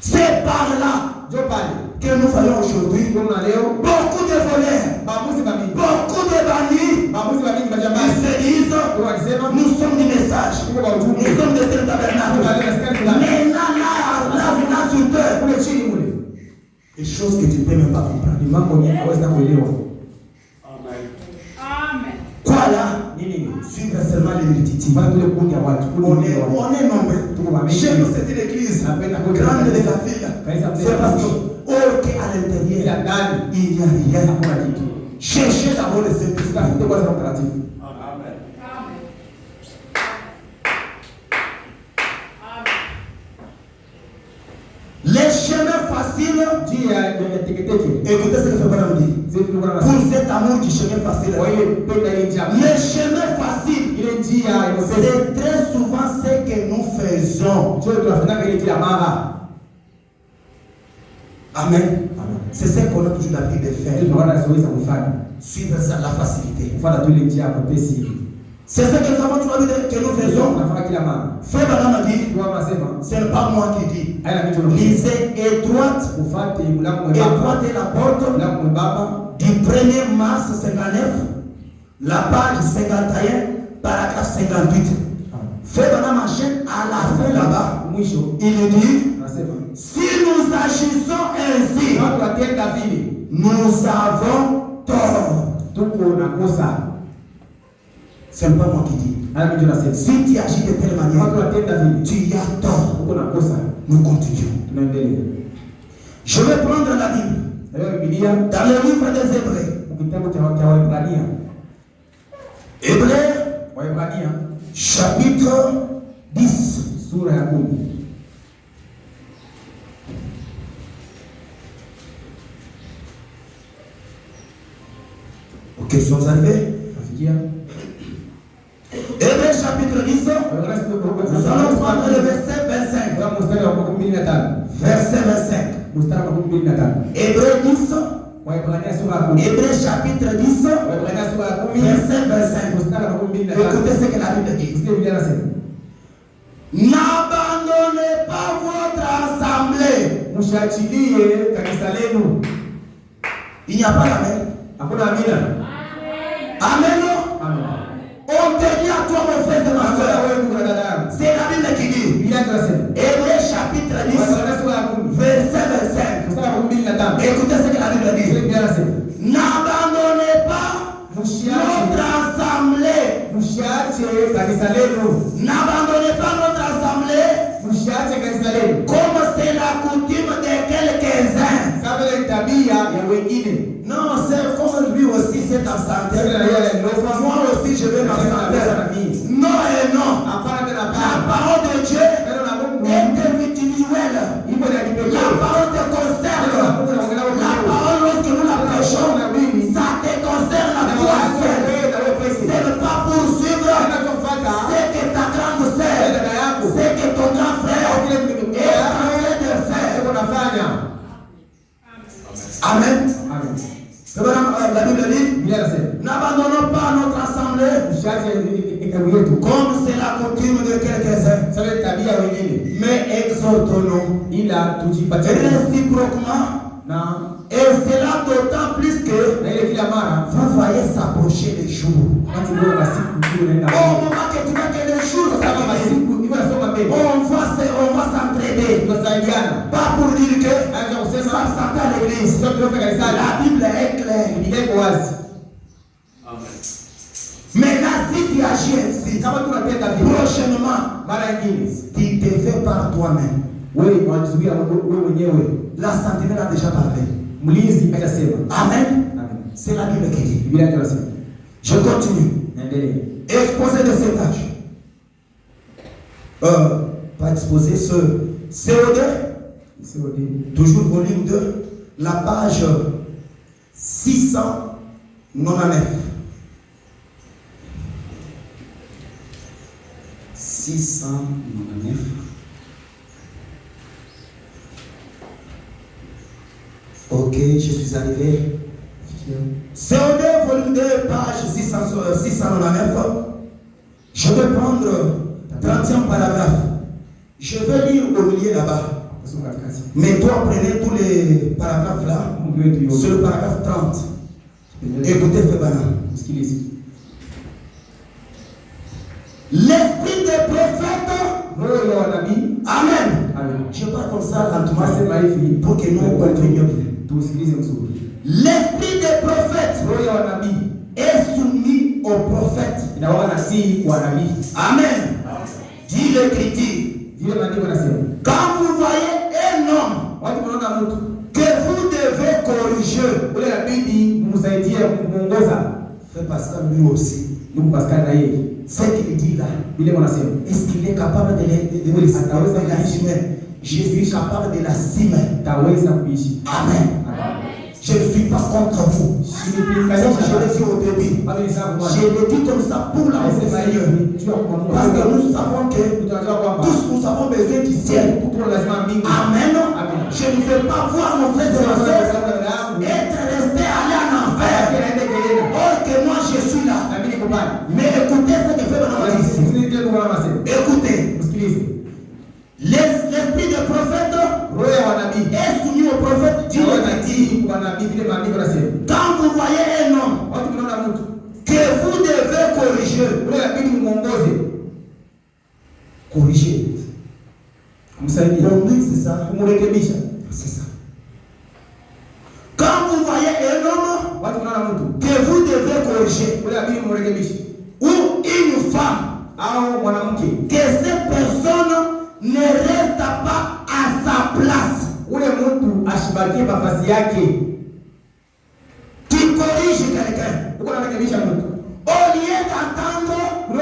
C'est par là que nous voyons aujourd'hui beaucoup de voleurs, beaucoup de bandits. Ils se disent, nous sommes du message, nous sommes de tel tabernacle. Mais là, sur terre, des choses que tu ne peux même pas comprendre. Quoi là? Suivre seulement les multitudes. On est nombreux. Chez nous, c'est une église grande de la ville. C'est parce que à l'intérieur, il n'y a rien. Cherchez d'abord le Saint-Esprit. Les chemins faciles, écoutez ce que le Père nous dit. Pour cet amour du chemin facile, les chemins faciles, c'est très souvent ce que nous faisons. Amen. C'est ce qu'on a toujours l'habitude de faire. Suivre ça, la facilité. C'est ce que nous avons toujours l'habitude que nous faisons. Frère Branham a dit, ce n'est pas moi qui dis. Lisez étroite est la porte du 1er mars 59, la page 51, paragraphe 58. Frère Branham enchaîne à la fin là-bas. Il dit, si nous agissons ainsi, nous avons tort. Ce n'est pas moi qui dis. Si tu agis de telle manière, tu y as tort. Nous continuons. Je vais prendre la Bible dans le livre des Hébreux. Hébreux, chapitre 10. Ok, sont arrivés? Hébreux chapitre 10. Nous allons prendre le verset 25. Verset 25. Hébreux 10. Hébreux chapitre 10. Verset 25. Écoutez ce que la Bible dit. N'abandonnez pas votre assemblée. Il n'y a pas d'amen. Amen. On te dit à toi, mon frère et ma soeur. C'est la Bible qui dit. Hébreux chapitre 10. Verset 25. Écoutez ce que la Bible dit. N'abandonnez pas notre assemblée. N'abandonnez pas notre assemblée. Comme c'est la coutume de quelques-uns. Non, c'est comme lui aussi s'est absenté. Moi aussi je vais m'absenter. Non et non. La parole de Dieu est individuelle. La parole te concerne. La parole lorsque nous la prêchons, ça te concerne toi seul. Ce n'est pas pour suivre ce que ta grande sœur, ce que ton grand frère est en train de faire. Amen. La Bible dit, n'abandonnons pas notre assemblée comme c'est la coutume de quelques-uns, mais exhortons-nous réciproquement. Et cela d'autant plus que vous voyez s'approcher les jours. Au moment que tu vois que les jours on va s'entraider. Pas pour dire que ça s'entend à l'église. La Bible est claire. Mais là, si tu agis ainsi, prochainement, tu te fais par toi-même. La santé a déjà parlé. Amen. C'est la Bible qui dit. Je continue. Exposé de cet âge. Pas exposé ce CO2. Toujours volume 2. La page 699. 699. Ok, je suis arrivé. CO2, volume 2, page 699. Je vais prendre 30e paragraphe. Je vais lire au milieu là-bas. Mais toi, prenez tous les paragraphes là. Sur le paragraphe 30. Écoutez, Fébana. L'esprit des prophètes. Amen. Je parle comme ça lentement pour que nous comprenions bien. L'esprit des prophètes est soumis aux prophètes. Amen. Dit l'Écriture. Quand vous voyez un homme que vous devez corriger, fait Pascal lui aussi. Ce qu'il dit là, est-ce qu'il est capable de l'assumer? Je suis capable de l'assumer. Amen. Je ne suis pas contre vous. Je l'ai dit au début. Je l'ai dit comme ça pour la Seigneur. Parce que nous savons que tous nous avons besoin du ciel. Amen. Je ne veux pas voir mon frère de ma soeur être resté aller en enfer. Or que moi je suis là. Mais écoutez ce que fait mon écoutez. L'esprit de prophète est soumis au prophète. Quand vous voyez un homme que vous devez corriger, corriger. C'est ça. C'est ça. Quand vous voyez un homme que vous devez corriger, ou une femme au mwanamke, que cette personne ne reste pas à sa place. ule mtu ashibakie nafasi yake. Tu corriges quelqu'un. Uko unarekebisha mtu. Au lieu d'attendre de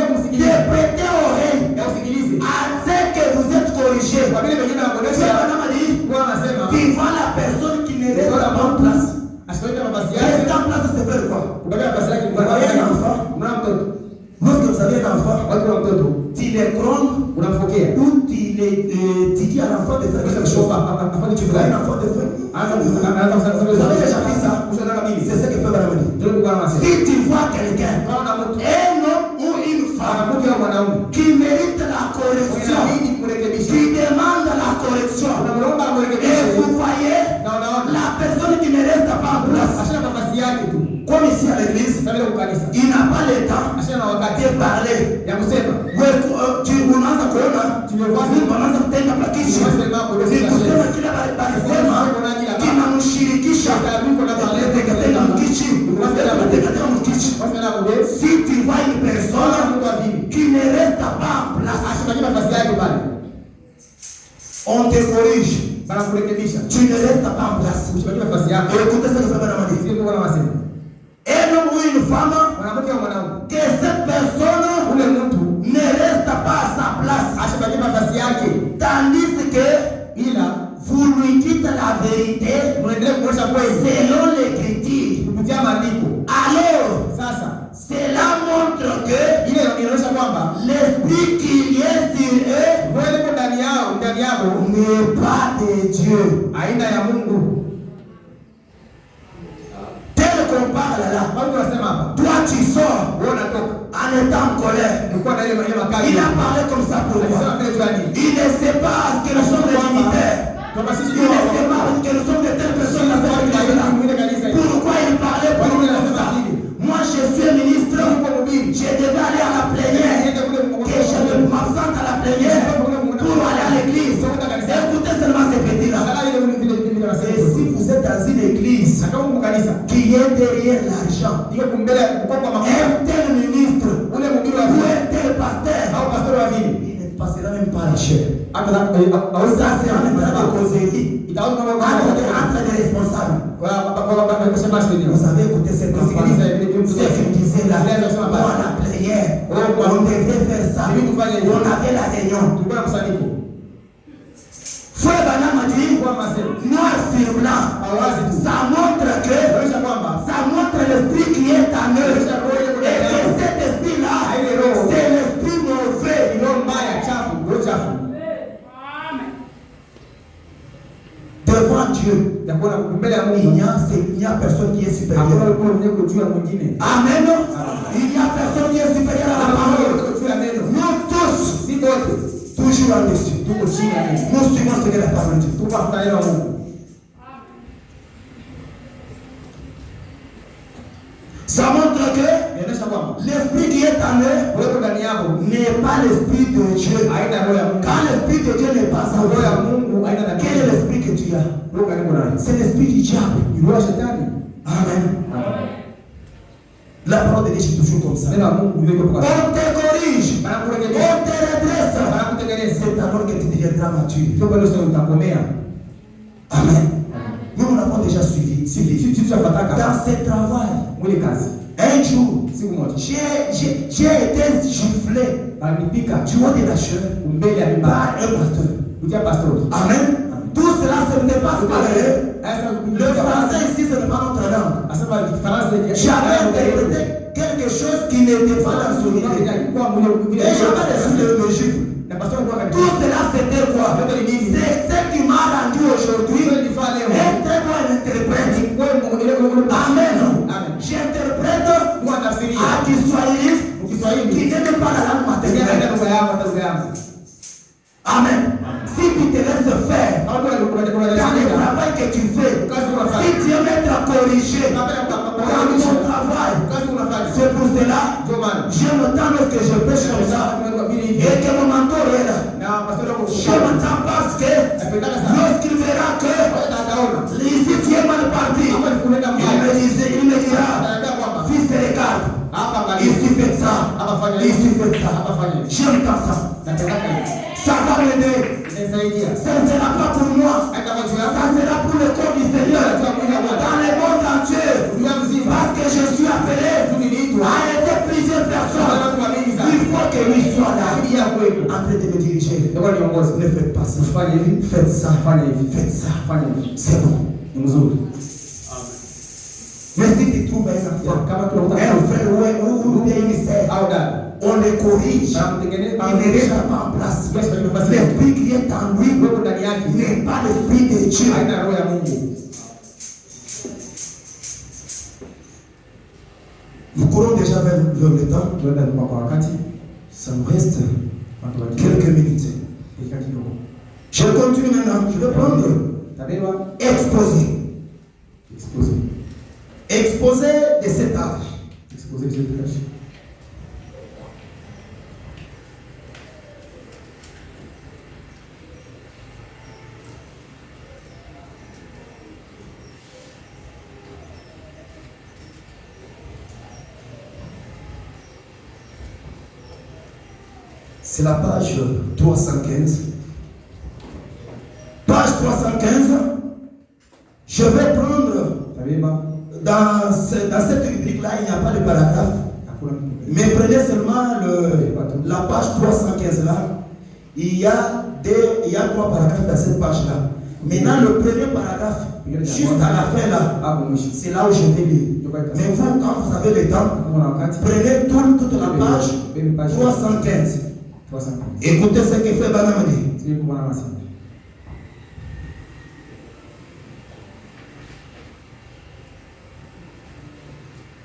prêter oreille à ce que vous êtes corrigé, Kwa vile wengine wanaonesha kwa anasema tu vois la personne qui ne reste pas en place. ashibakie nafasi yake. Rester en place, c'est faire quoi? Kubakia nafasi yake kwa un enfant. Una mtoto. Lorsque vous avez un enfant, Watu wa mtoto tu les grondes unamfokea. ou tu dis à l'enfant de faire quelque chose. Afanye kitu Tu as gani? un enfant de faire. Vous avez déjà fait ça? C'est ce que fait la maladie. Si tu vois quelqu'un, un homme ou une femme qui mérite la correction, qui demande la correction, et vous voyez la personne qui ne reste pas en place, comme ici à l'église, il n'a pas le temps de parler. Tu unaanza kuona unaanza kutenda plakishi nikusema kila balisema kinamshirikisha katika mkichi si tu vois une personne qui ne reste pas en place, on te corrige, tu ne restes pas en place. Écoutez ce que ça veut dire. Un homme ou une femme, que cette personne ne reste pas à sa place, tandis que vous lui dites la vérité selon l'Écriture. Alors, cela montre que l'esprit qui est sur eux n'est pas de Dieu. Tel qu'on parle là, toi tu sors en étant en colère. Il a parlé comme ça pour moi. Il ne sait pas que nous sommes des dignitaires. Il ne sait pas que nous sommes de telles personnes dans cette église-là. Pourquoi il parlait pour nous comme ça? Moi je suis ministre, je devais aller à la plénière, que je m'absente à la plénière pour aller à l'église. Écoutez seulement ces petits-là. Et si vous êtes dans une église qui est derrière l'argent, un tel ministre ou un tel pasteur, il ne passera même pas la chair. Ça c'est un état de causerie entre des responsables. Vous avez écouté cette enfant, c'est qu'il disait là, moi à la prière, on devait faire ça, on avait la réunion. Frère Branham a dit, noir sur blanc, ça montre l'esprit qui est en eux. Et que cet esprit-là, c'est l'esprit mauvais. Devant Dieu, il n'y a personne qui est supérieur. Amen. Il n'y a personne qui est supérieur à la parole. Nous tous, toujours en dessus. Nous suivons ce que la parole dit. Ça montre que l'esprit qui est en eux n'est pas l'esprit de Dieu. Quand l'esprit de Dieu n'est pas en eux, quel est l'esprit que tu as? C'est l'esprit du diable. Amen. La parole de Dieu est toujours comme ça. On te corrige, on te redresse. C'est alors que tu deviendras mature. Amen. Nous l'avons déjà suivi. Dans ce travail, un jour, j'ai été giflé du haut de la chair par un pasteur. Amen. Tout cela, ce n'est pas vrai. Le français ici, ce n'est pas notre langue. J'avais interprété quelque chose qui n'était pas dans son idée. Et j'avais reçu le gifle. Tout cela, c'était quoi? C'est ce qui m'a rendu aujourd'hui un très bon interprète. Amen. J'interprète à Kiswahili qui n'est pas la langue maternelle. Amen. Si tu te laisses faire dans le travail que tu fais, si tu aimes être corrigé dans ton travail, c'est pour cela j'aime tant lorsque je pêche comme ça et que mon mentor est là. J'aime tant parce que lorsqu'il verra que ici tu es mal parti, il me dira, fils, regarde, ici fait ça, ici fait ça. hapa fanya hivi. J'aime tant ça. Nataka hivi. Ça va m'aider. Inasaidia. Ça ne sera pas pour moi. Hata kwa juu Ça sera pour le corps du Seigneur. Dans le monde entier. Parce que je suis appelé à aider plusieurs personnes. Il faut que lui soit là. En train de me diriger. Ne faites pas ça. Faites ça. Faites ça. C'est bon. Mais si tu trouves un enfant, un frère ou bien une sœur, on les corrige, on ne reste pas en place. L'esprit qui est en lui n'est pas l'esprit de Dieu. Nous courons déjà vers le temps. Ça nous reste quelques minutes. Je continue maintenant. Je vais prendre exposer. Exposer de cet âge. C'est la page 315. Page 315. Je vais prendre, dans cette rubrique-là, il n'y a pas de paragraphe. Mais prenez seulement la page 315 là. Il y a 3 paragraphes dans cette page-là. Maintenant, le premier paragraphe, juste à la fin là, c'est là où je vais lire. Mais vous, quand vous avez le temps, prenez toute la page 315. Écoutez ce que fait Banamani.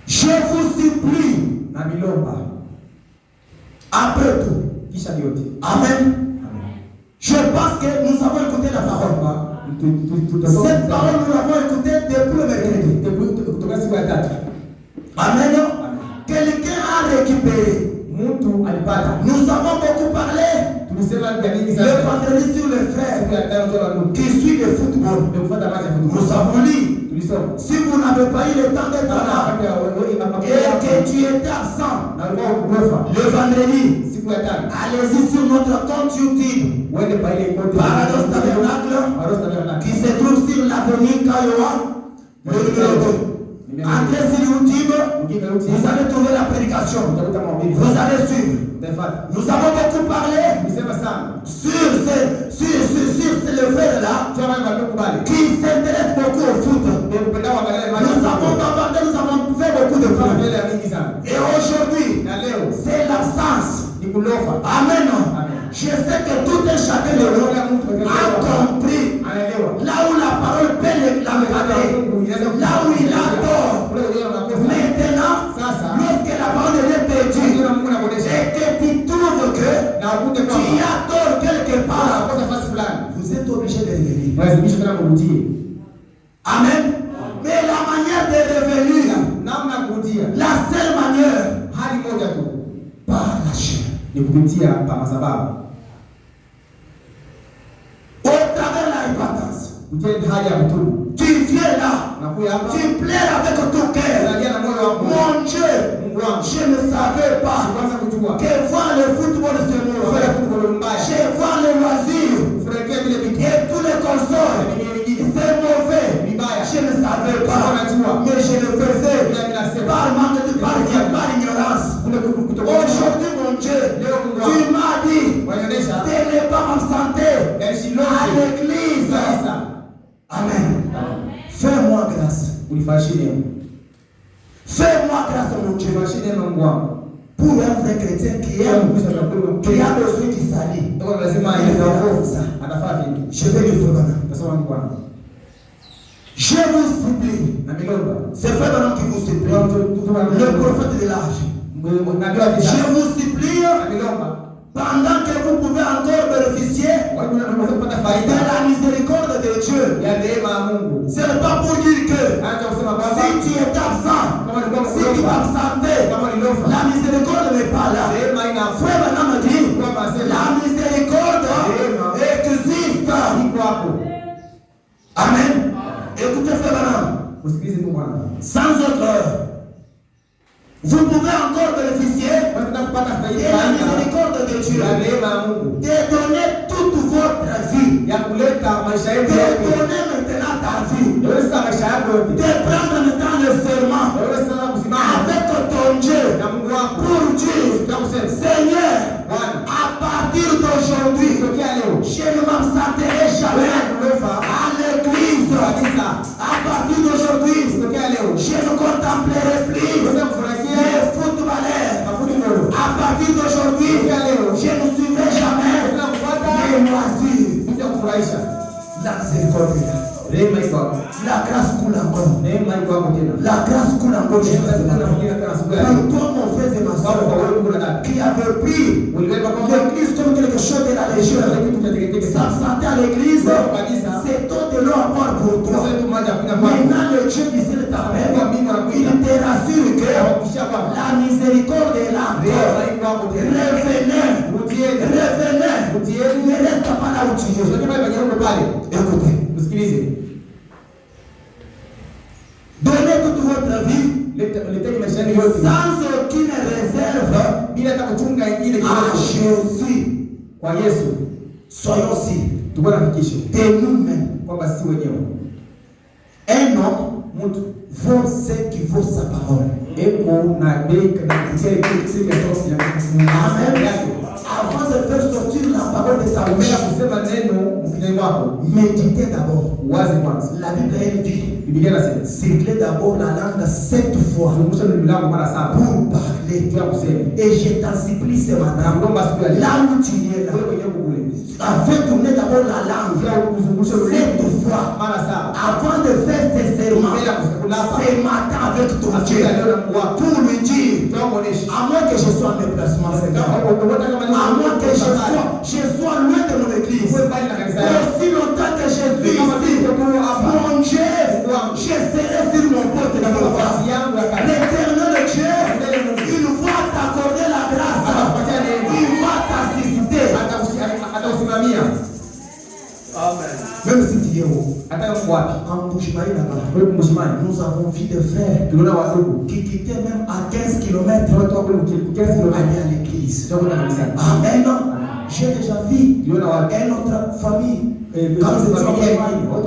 Je vous supplie, après tout, Amen. Je pense que nous avons écouté la parole. Cette parole, nous l'avons écoutée depuis le mercredi. Amen. Quelqu'un a récupéré. Nous avons beaucoup parlé le vendredi sur le frère qui suit le football. Nous avons lu. Si vous n'avez pas eu le temps d'être là et que tu étais absent le vendredi, allez-y sur notre compte YouTube Paradoxe Tabernacle qui se trouve sur l'avenue Kayoa, le numéro 2. Entrez sur YouTube, vous allez trouver la prédication. Vous allez suivre. Nous avons beaucoup parlé sur le fait là qui s'intéresse beaucoup au foot. Nous avons bavardé, nous avons fait beaucoup de foot. Et aujourd'hui, c'est l'absence. Amen. Je sais que tout un chacun de nous a compris là où la parole peut l'encadrer, là où il a tort. Maintenant, lorsque la parole est perdue et que tu trouves que tu as tort quelque part, vous êtes obligé de revenir. Amen. Mais la manière de revenir, la seule manière, par la chair. Au travers de la repentance. Tu viens là, tu pleures avec ton cœur. Mon Dieu, je ne savais pas que voir le football c'est mauvais. Je vois les loisirs et tous les consoles, c'est mauvais. Je ne savais pas, mais je le faisais par manque de par ignorance. Aujourd'hui, mon Dieu, tu m'as dit de ne pas m'absenter à l'église. Amen. Fais-moi grâce. Fais-moi grâce, mon Dieu. Pour un vrai chrétien qui a besoin du salut. Je vais le faire maintenant. Je vous supplie. C'est fait maintenant qui vous supplie. Le prophète de l'âge. Je vous supplie. Pendant que vous pouvez encore bénéficier de la miséricorde de Dieu. Ce n'est pas pour dire que si tu es absent, si tu es absenté, la miséricorde n'est pas là. Frère Branham dit, la miséricorde existe. Amen. Écoutez Frère Branham. Sans autre Vous pouvez encore bénéficier de la miséricorde de Dieu, de donner toute votre vie, de donner maintenant ta vie, de prendre maintenant le serment avec ton Dieu, pour Dieu. Seigneur, à partir d'aujourd'hui, je ne m'absenterai jamais à l'église. À partir d'aujourd'hui, je ne contemplerai plus les footballeurs. À partir d'aujourd'hui, je ne suivrai jamais les loisirs. La miséricorde est là. La grâce coule encore. La grâce coule encore. Pour toi, mon frère et ma soeur, qui avait pris l'église comme quelque chose de la légion, s'absenter à l'église, c'est tout de l'eau à boire pour toi. Maintenant, le Dieu du ciel t'appelle. Il te rassure que la miséricorde est là. Revenez. Ne reste pas là où tu es. Écoutez. Donnez toute votre vie sans aucune réserve à Jésus. Soyons sûrs de nous-mêmes. Un homme vaut ce qui vaut sa parole. Amen. Avant de faire sortir la parole de ta bouche, méditez d'abord. La Bible elle dit, circulez d'abord la langue 7 fois pour parler. Et je t'en supplie ce matin, là où tu es là, afin tourner d'abord la langue 7 fois avant de faire tes serments ce matin avec ton Dieu, pour lui dire, à moins que je sois en déplacement, à moins que je sois loin de mon église, aussi longtemps que je suis ici, mon Dieu, je serai sur mon poste de pouvoir. L'éternel Dieu, il va t'accorder la grâce, il va t'assister. Amen. Même si tu es haut, en Bouchmaï là-bas, nous avons vu des frères qui quittaient même à 15 km pour aller à l'église. Amen. J'ai déjà vu une autre famille. Quand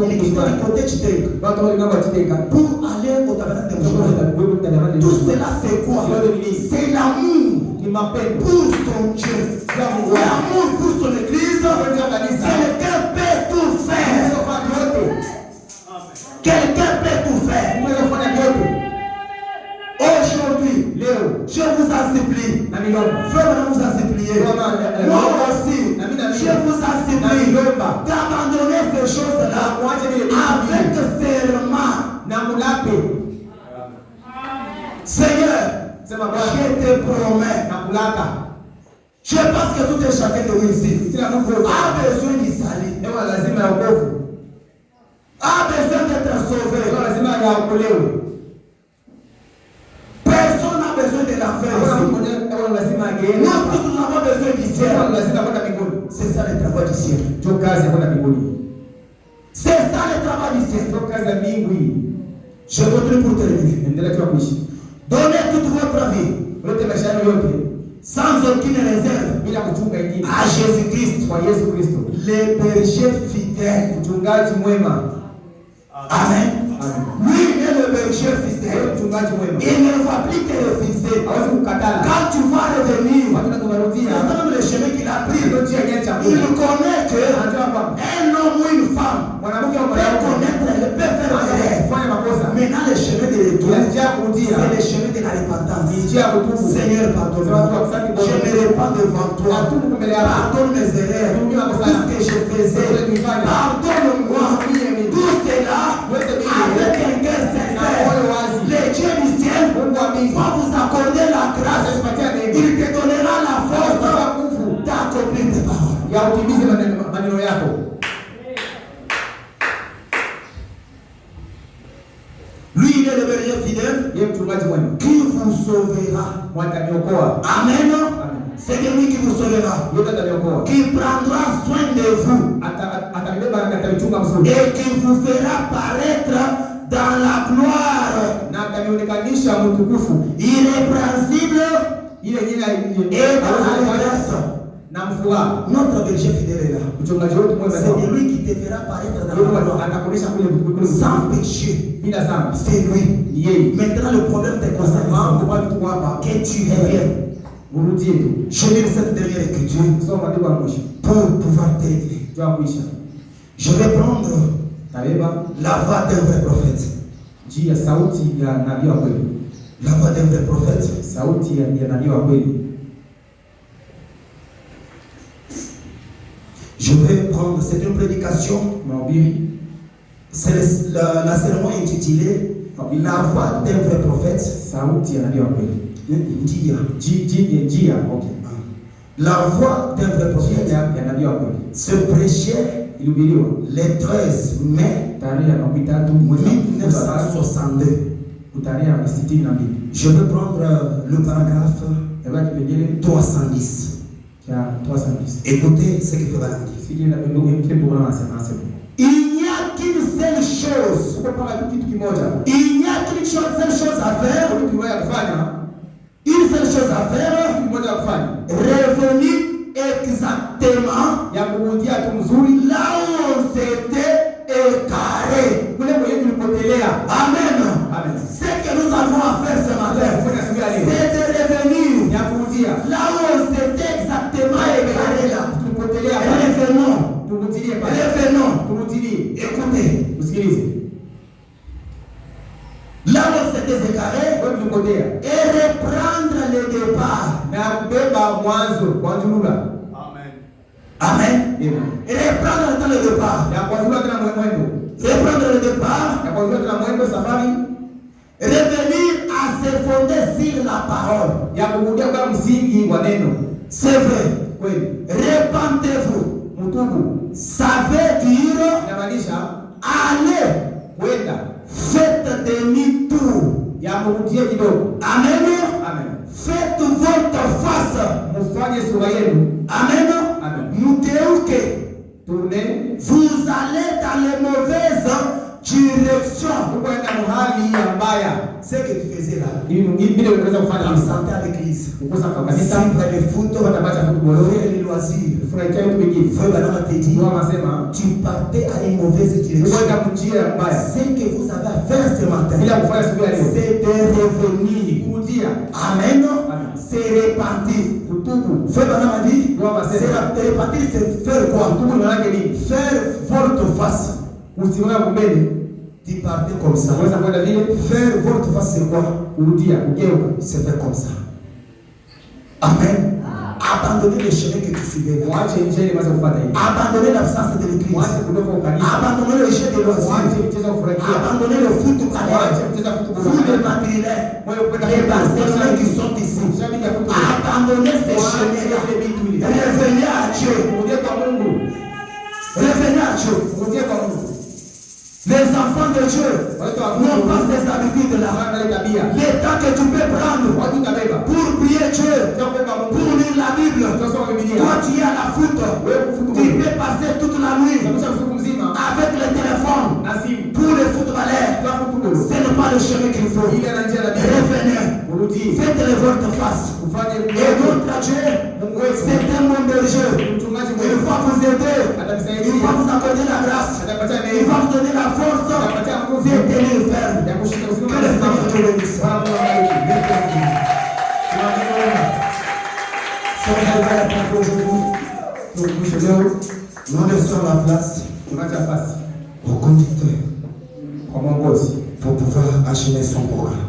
ils quittent du côté de Chiteka pour aller au tabernacle de Bouchmaï. Tout cela c'est quoi? C'est l'amour pour son Dieu. L'amour pour son église. Quelqu'un peut tout faire. Quelqu'un peut tout faire. Aujourd'hui, je vous en supplie. Frère, vous en suppliez. Moi aussi, je vous en supplie d'abandonner ces choses-là avec serment. Seigneur, je te promets. Je pense que tout et chacun de vous ici a besoin d'y salir, a besoin d'être sauvé. Personne n'a besoin de l'enfer ici. Nous tous avons besoin du ciel. C'est ça le travail du ciel. C'est ça le travail du ciel. Je continue pour terminer. Donnez toute votre vie sans aucune réserve à Jésus-Christ, le berger fidèle. Amen. Lui est le berger fidèle. Il ne va plus te refuser. Quand tu vas revenir, c'est ça même le chemin qu'il a pris. Il connaît que un homme ou une femme peut connaître, peut faire erreur. Maintenant le chemin de retour, c'est le chemin de la repentance. Seigneur, pardonne-moi. Je me répands devant toi. Pardonne mes erreurs, tout ce que je faisais. Pardonne-moi tout cela avec un cœur sincère. Le Dieu du ciel va vous accorder la grâce. Il te donnera la force d'accomplir tes paroles. Lui, il est le berger fidèle qui vous sauvera. Amen. C'est lui qui vous sauvera, qui prendra soin de vous et qui vous fera paraître dans la gloire, na akanionekanisha mtukufu, irrépréhensible ile et dans la grâce. na mfuraha. Notre berger fidèle est là. Mchungaji wetu mwema C'est lui qui te fera paraître dans la gloire. atakuonyesha kule Sans péché. bila dhambi. C'est lui. Ni yeye. Maintenant le problème te concerne. Que tu reviennes. Urudie tu. Je lis cette dernière écriture Soma maandiko ya mwisho. pour pouvoir terminer. Jua kuisha. Je vais prendre Tabeba la voix d'un vrai prophète. njia sauti ya nabii wa kweli. La voix d'un vrai prophète. Sauti ya nabii wa kweli. Je vais prendre, c'est une prédication. C'est la cérémonie intitulée La voix d'un vrai prophète. Sauti ya nabii wa kweli. Njia. Okay. La voix d'un vrai prophète ya nabii wa kweli. se prêchait Ilihubiriwa le 13 mai tarehe ya 13 mwezi wa 1962. tarehe ya 62. Je vais prendre le paragraphe 310. Écoutez ce que fait Balaam dire. Il n'y a qu'une seule chose. Il n'y a qu'une seule chose à faire. Une seule chose à faire. Revenir exactement là où on s'était écaré. Amen. Ce que nous avons à faire ce matin, c'est de revenir là où on s'était exactement écaré là. Revenons. Écoutez. Là où on s'était écaré et reprendre le départ. Amen. Et reprendre le départ. Reprendre le départ. Revenir à se fonder sur la parole. C'est vrai. Repentez-vous. Ça veut dire allez. Faites demi-tour. Amen. Faites votre face. Amen. Tournez. Vous allez dans les mauvaises directions. Ce que tu faisais là. Tu sentais à l'église. Suivre le foot. Faire les loisirs. Frère te dit, tu partais à une mauvaise direction. Ce que vous avez à faire ce matin, c'est de revenir. Amen. C'est repentir. Frère m'a dit, c'est repentir, c'est faire quoi? Faire votre face. Tu partais comme ça. Faire votre face, c'est quoi? C'est faire comme ça. Amen. Abandonner le chemin que tu suivais. Abandonner l'absence de l'église. Abandonner le jeu de loisirs. Abandonner le foot au canal. Vous les matériels. Les personnes qui sont ici. Abandonner ces chemins-là. Revenez à Dieu. Revenez à Dieu. Les enfants de Dieu n'ont pas ces habitudes-là. Les temps que tu peux prendre pour prier Dieu, pour lire la Bible, quand tu es à la foot, tu peux passer toute la nuit avec le téléphone pour les footballeurs. Ce n'est pas le chemin qu'il faut. Revenez, faites-le votre face. Et notre Dieu, c'est un bon berger. Il va vous aider, il va vous accorder la grâce, il va vous donner la force de tenir ferme. Que le Seigneur te bénisse. Nous laissons la place au conducteur pour pouvoir achiner son programme.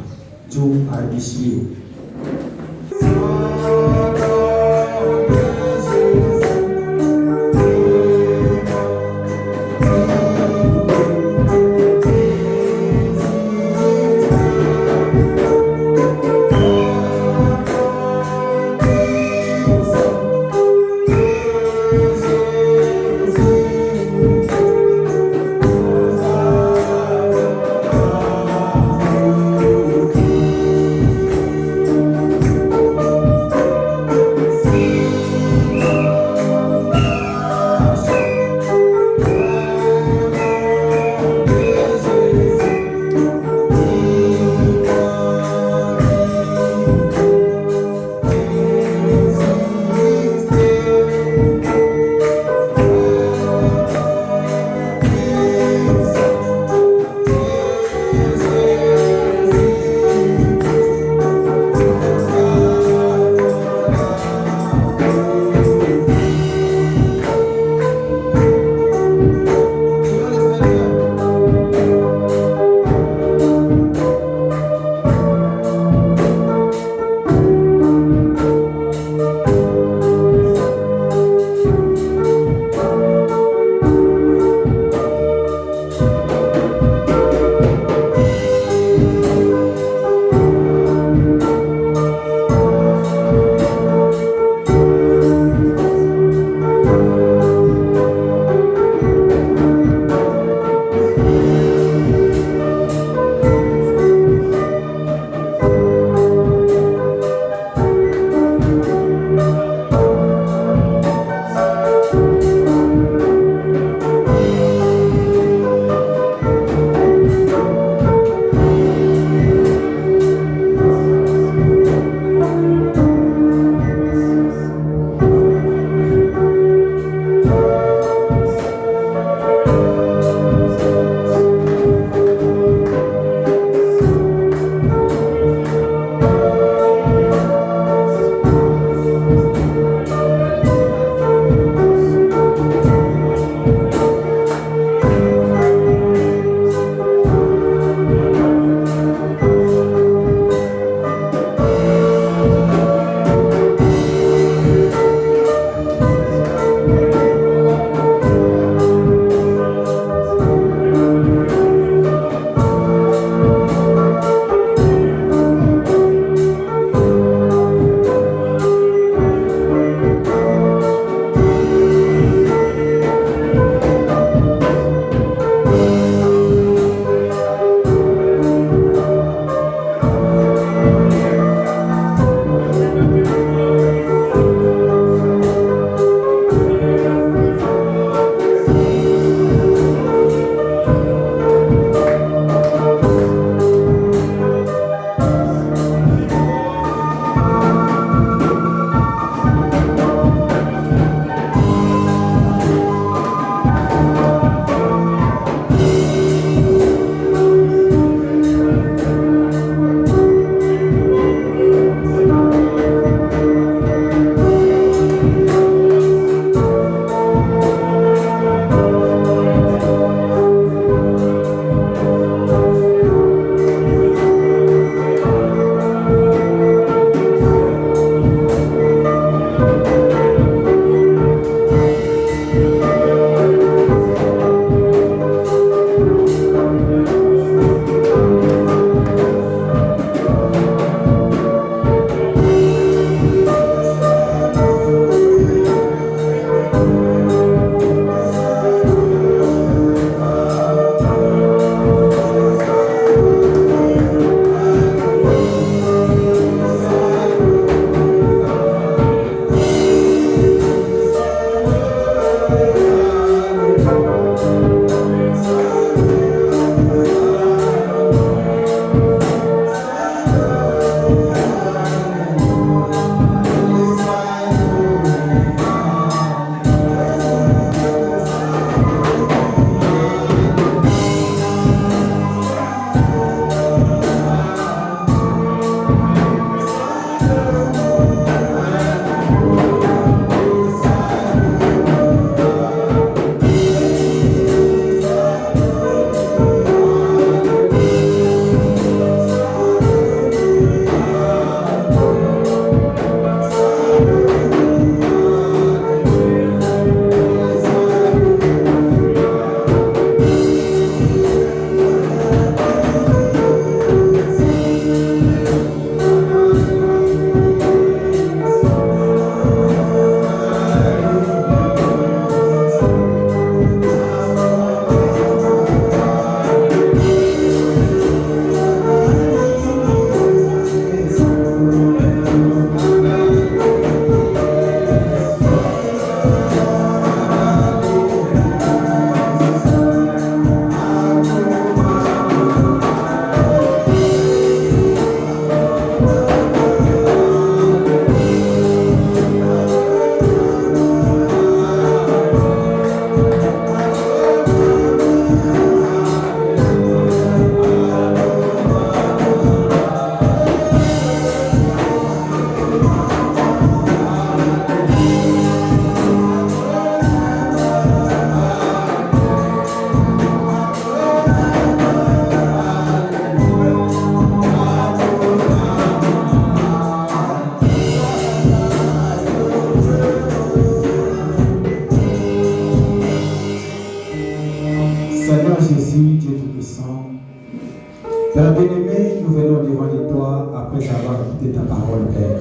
d'avoir écouté ta parole, Père.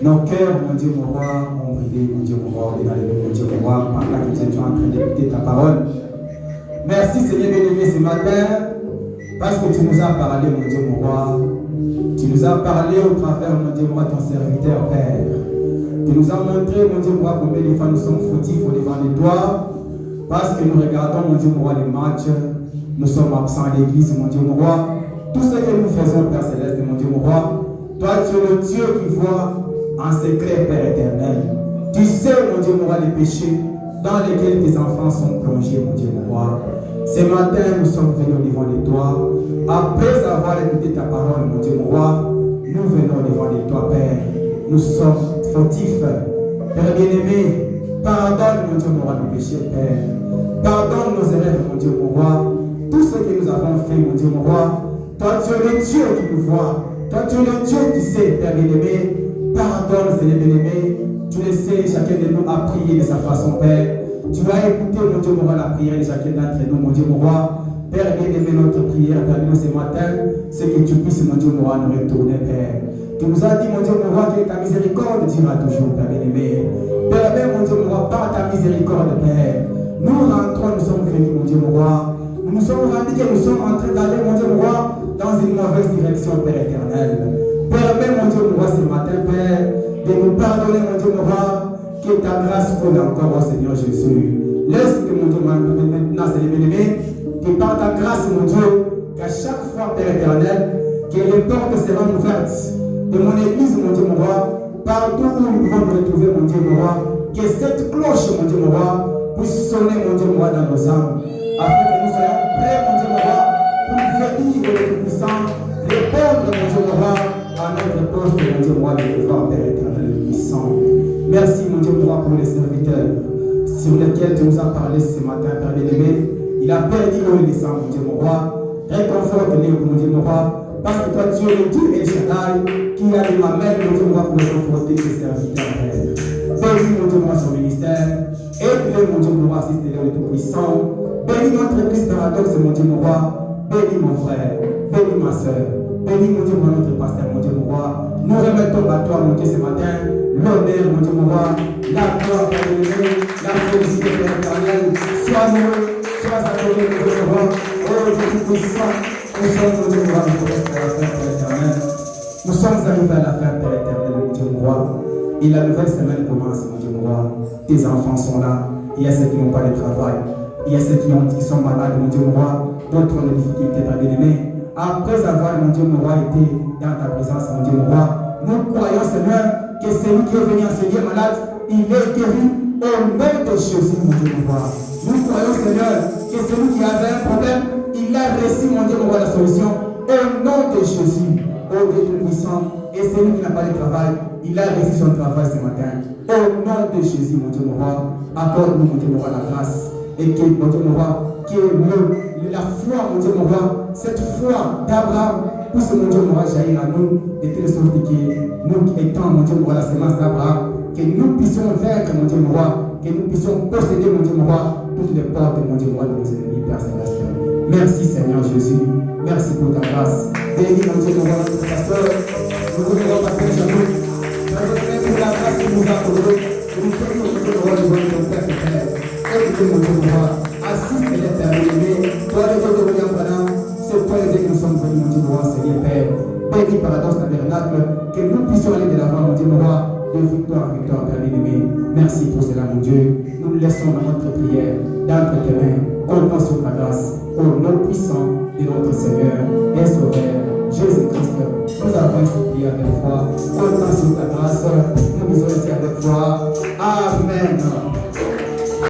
Nos cœurs, mon Dieu, mon roi, ont brillé, mon Dieu, mon roi, et dans les mon Dieu, mon roi, pendant que nous étions en train d'écouter ta parole. Merci, Seigneur bien-aimé, ce matin, parce que tu nous as parlé, mon Dieu, mon roi. Tu nous as parlé au travers, mon Dieu, mon roi, ton serviteur, Père. Tu nous as montré, mon Dieu, mon roi, combien de fois nous sommes fautifs au devant de toi, parce que nous regardons, mon Dieu, mon roi, les matchs. Nous sommes absents à l'église, mon Dieu, mon roi. Tout ce que nous faisons, Père Céleste, mon Dieu, mon roi, toi, tu es le Dieu qui voit en secret, Père éternel. Tu sais, mon Dieu, mon roi, les péchés dans lesquels tes enfants sont plongés, mon Dieu, mon roi. Ce matin, nous sommes venus au devant de toi. Après avoir écouté ta parole, mon Dieu, mon roi, nous venons au devant de toi, Père. Nous sommes fautifs. Père bien-aimé, pardonne, mon Dieu, mon roi, nos péchés, Père. Pardonne nos erreurs, mon Dieu, mon roi. Tout ce que nous avons fait, mon Dieu, mon roi. Toi, tu es le Dieu qui nous voit. Toi, tu es le Dieu qui sait, Père bien-aimé. Pardonne, Seigneur bien-aimé. Tu le sais, chacun de nous a prié de sa façon, Père. Tu as écouté, mon Dieu, mon roi, la prière de chacun d'entre nous, mon Dieu, mon roi. Père bien-aimé, notre prière, Père bien-aimé, ce matin, c'est que tu puisses, mon Dieu, mon roi, nous retourner, Père. Tu nous as dit, mon Dieu, mon roi, que ta miséricorde durera toujours, Père bien-aimé. Père bien, mon Dieu, mon roi, par ta miséricorde, Père. Nous rentrons, nous sommes venus, mon Dieu, mon roi. Nous nous sommes rendus que nous sommes en train d'aller, mon Dieu, mon roi, dans une mauvaise direction, Père éternel. Permets, mon Dieu, mon roi, ce matin, Père, de nous pardonner, mon Dieu, mon roi, que ta grâce coule encore au Seigneur Jésus. Laisse que, mon Dieu, maintenant, c'est bien-aimé, que par ta grâce, mon Dieu, qu'à chaque fois, Père éternel, que les portes seront ouvertes de mon église, mon Dieu, mon roi, partout où nous pouvons nous retrouver, mon Dieu, mon roi, que cette cloche, mon Dieu, mon roi, puisse sonner, mon Dieu, mon roi, dans nos âmes, afin que nous soyons prêts, mon Dieu, mon roi, pour venir au Tout-Puissant, répondre, mon Dieu, mon roi, à notre poste, mon Dieu, mon roi, de devoir, Père éternel, puissant. Merci, mon Dieu, mon roi, pour les serviteurs sur lesquels tu nous as parlé ce matin, Père bien-aimé. Il a perdu l'eau et le sang, mon Dieu, mon roi. Réconforte-les, mon Dieu, mon roi, parce que toi, tu es le Dieu El Shaddai, qui a les mamelles, mon Dieu, mon roi, pour réconforter tes serviteurs, Père. Bénis, mon Dieu, mon roi, son ministère. Aide-le, mon Dieu, mon roi, assiste-le, le Tout-Puissant. Bénis notre église paradoxe, mon Dieu, mon roi. Bénis mon frère. Bénis ma soeur. Bénis, mon Dieu, notre pasteur, mon Dieu, mon roi. Nous remettons à toi, mon Dieu, ce matin, l'honneur, mon Dieu, mon roi, la gloire, Père bien-aimé, la félicité, Père éternel. Sois loué, sois adoré, mon Dieu, mon roi. Oh, Dieu Tout-Puissant, nous sommes, mon Dieu, mon roi, nous sommes à la fin, Père éternel. Nous sommes arrivés à la fin, Père éternel, mon Dieu, mon roi. Et la nouvelle semaine commence, mon Dieu, mon roi. Tes enfants sont là. Il y a ceux qui n'ont pas de travail. Il y a ceux qui sont malades, mon Dieu, mon roi. D'autres ont des difficultés, Père bien-aimé. Après avoir, mon Dieu, mon roi, été dans ta présence, mon Dieu, mon roi, nous croyons, Seigneur, que celui qui est venu enseigner malade, il est guéri au nom de Jésus, mon Dieu, mon roi. Nous croyons, Seigneur, que celui qui avait un problème, il a reçu, mon Dieu, mon roi, la solution au nom de Jésus, au Dieu Tout-Puissant. Et celui qui n'a pas de travail, il a reçu son travail ce matin. Au nom de Jésus, mon Dieu, mon roi, accorde-nous, mon Dieu, mon roi, la grâce. Et que, mon Dieu, mon roi, qui est la foi, mon Dieu, mon roi, cette foi d'Abraham, puisse, mon Dieu, mon roi, jaillir à nous, de telle sorte que nous qui étant, mon Dieu, mon roi, la sémence d'Abraham, que nous puissions vaincre, mon Dieu, mon roi, que nous puissions posséder, mon Dieu, mon roi, toutes les portes, mon Dieu, mon roi, de nos ennemis, Père Céleste. Merci, Seigneur Jésus. Merci pour ta grâce. Bénis, mon Dieu, mon roi, notre pasteur. Nous voulons passer jamais. Pardonnez pour la grâce que nous a accordée. Nous prions, mon Dieu, mon roi, de votre Père, Père. Aide-nous, mon Dieu, mon roi. Assiste les Pères bien-aimés. Toi, le Dieu de William Branham, c'est toi le Dieu que nous sommes venus, mon Dieu, mon roi, Seigneur Père. Bénis Paradoxe Tabernacle, que nous puissions aller de l'avant, mon Dieu, mon roi, de victoire en victoire, Père bien-aimé. Merci pour cela, mon Dieu. Nous laissons dans notre prière, d'entre tes mains, comptons sur ta grâce, au nom puissant de notre Seigneur et Sauveur, Jésus-Christ. Nous avons supplié avec foi, comptons sur ta grâce, nous disons ici avec foi. Amen.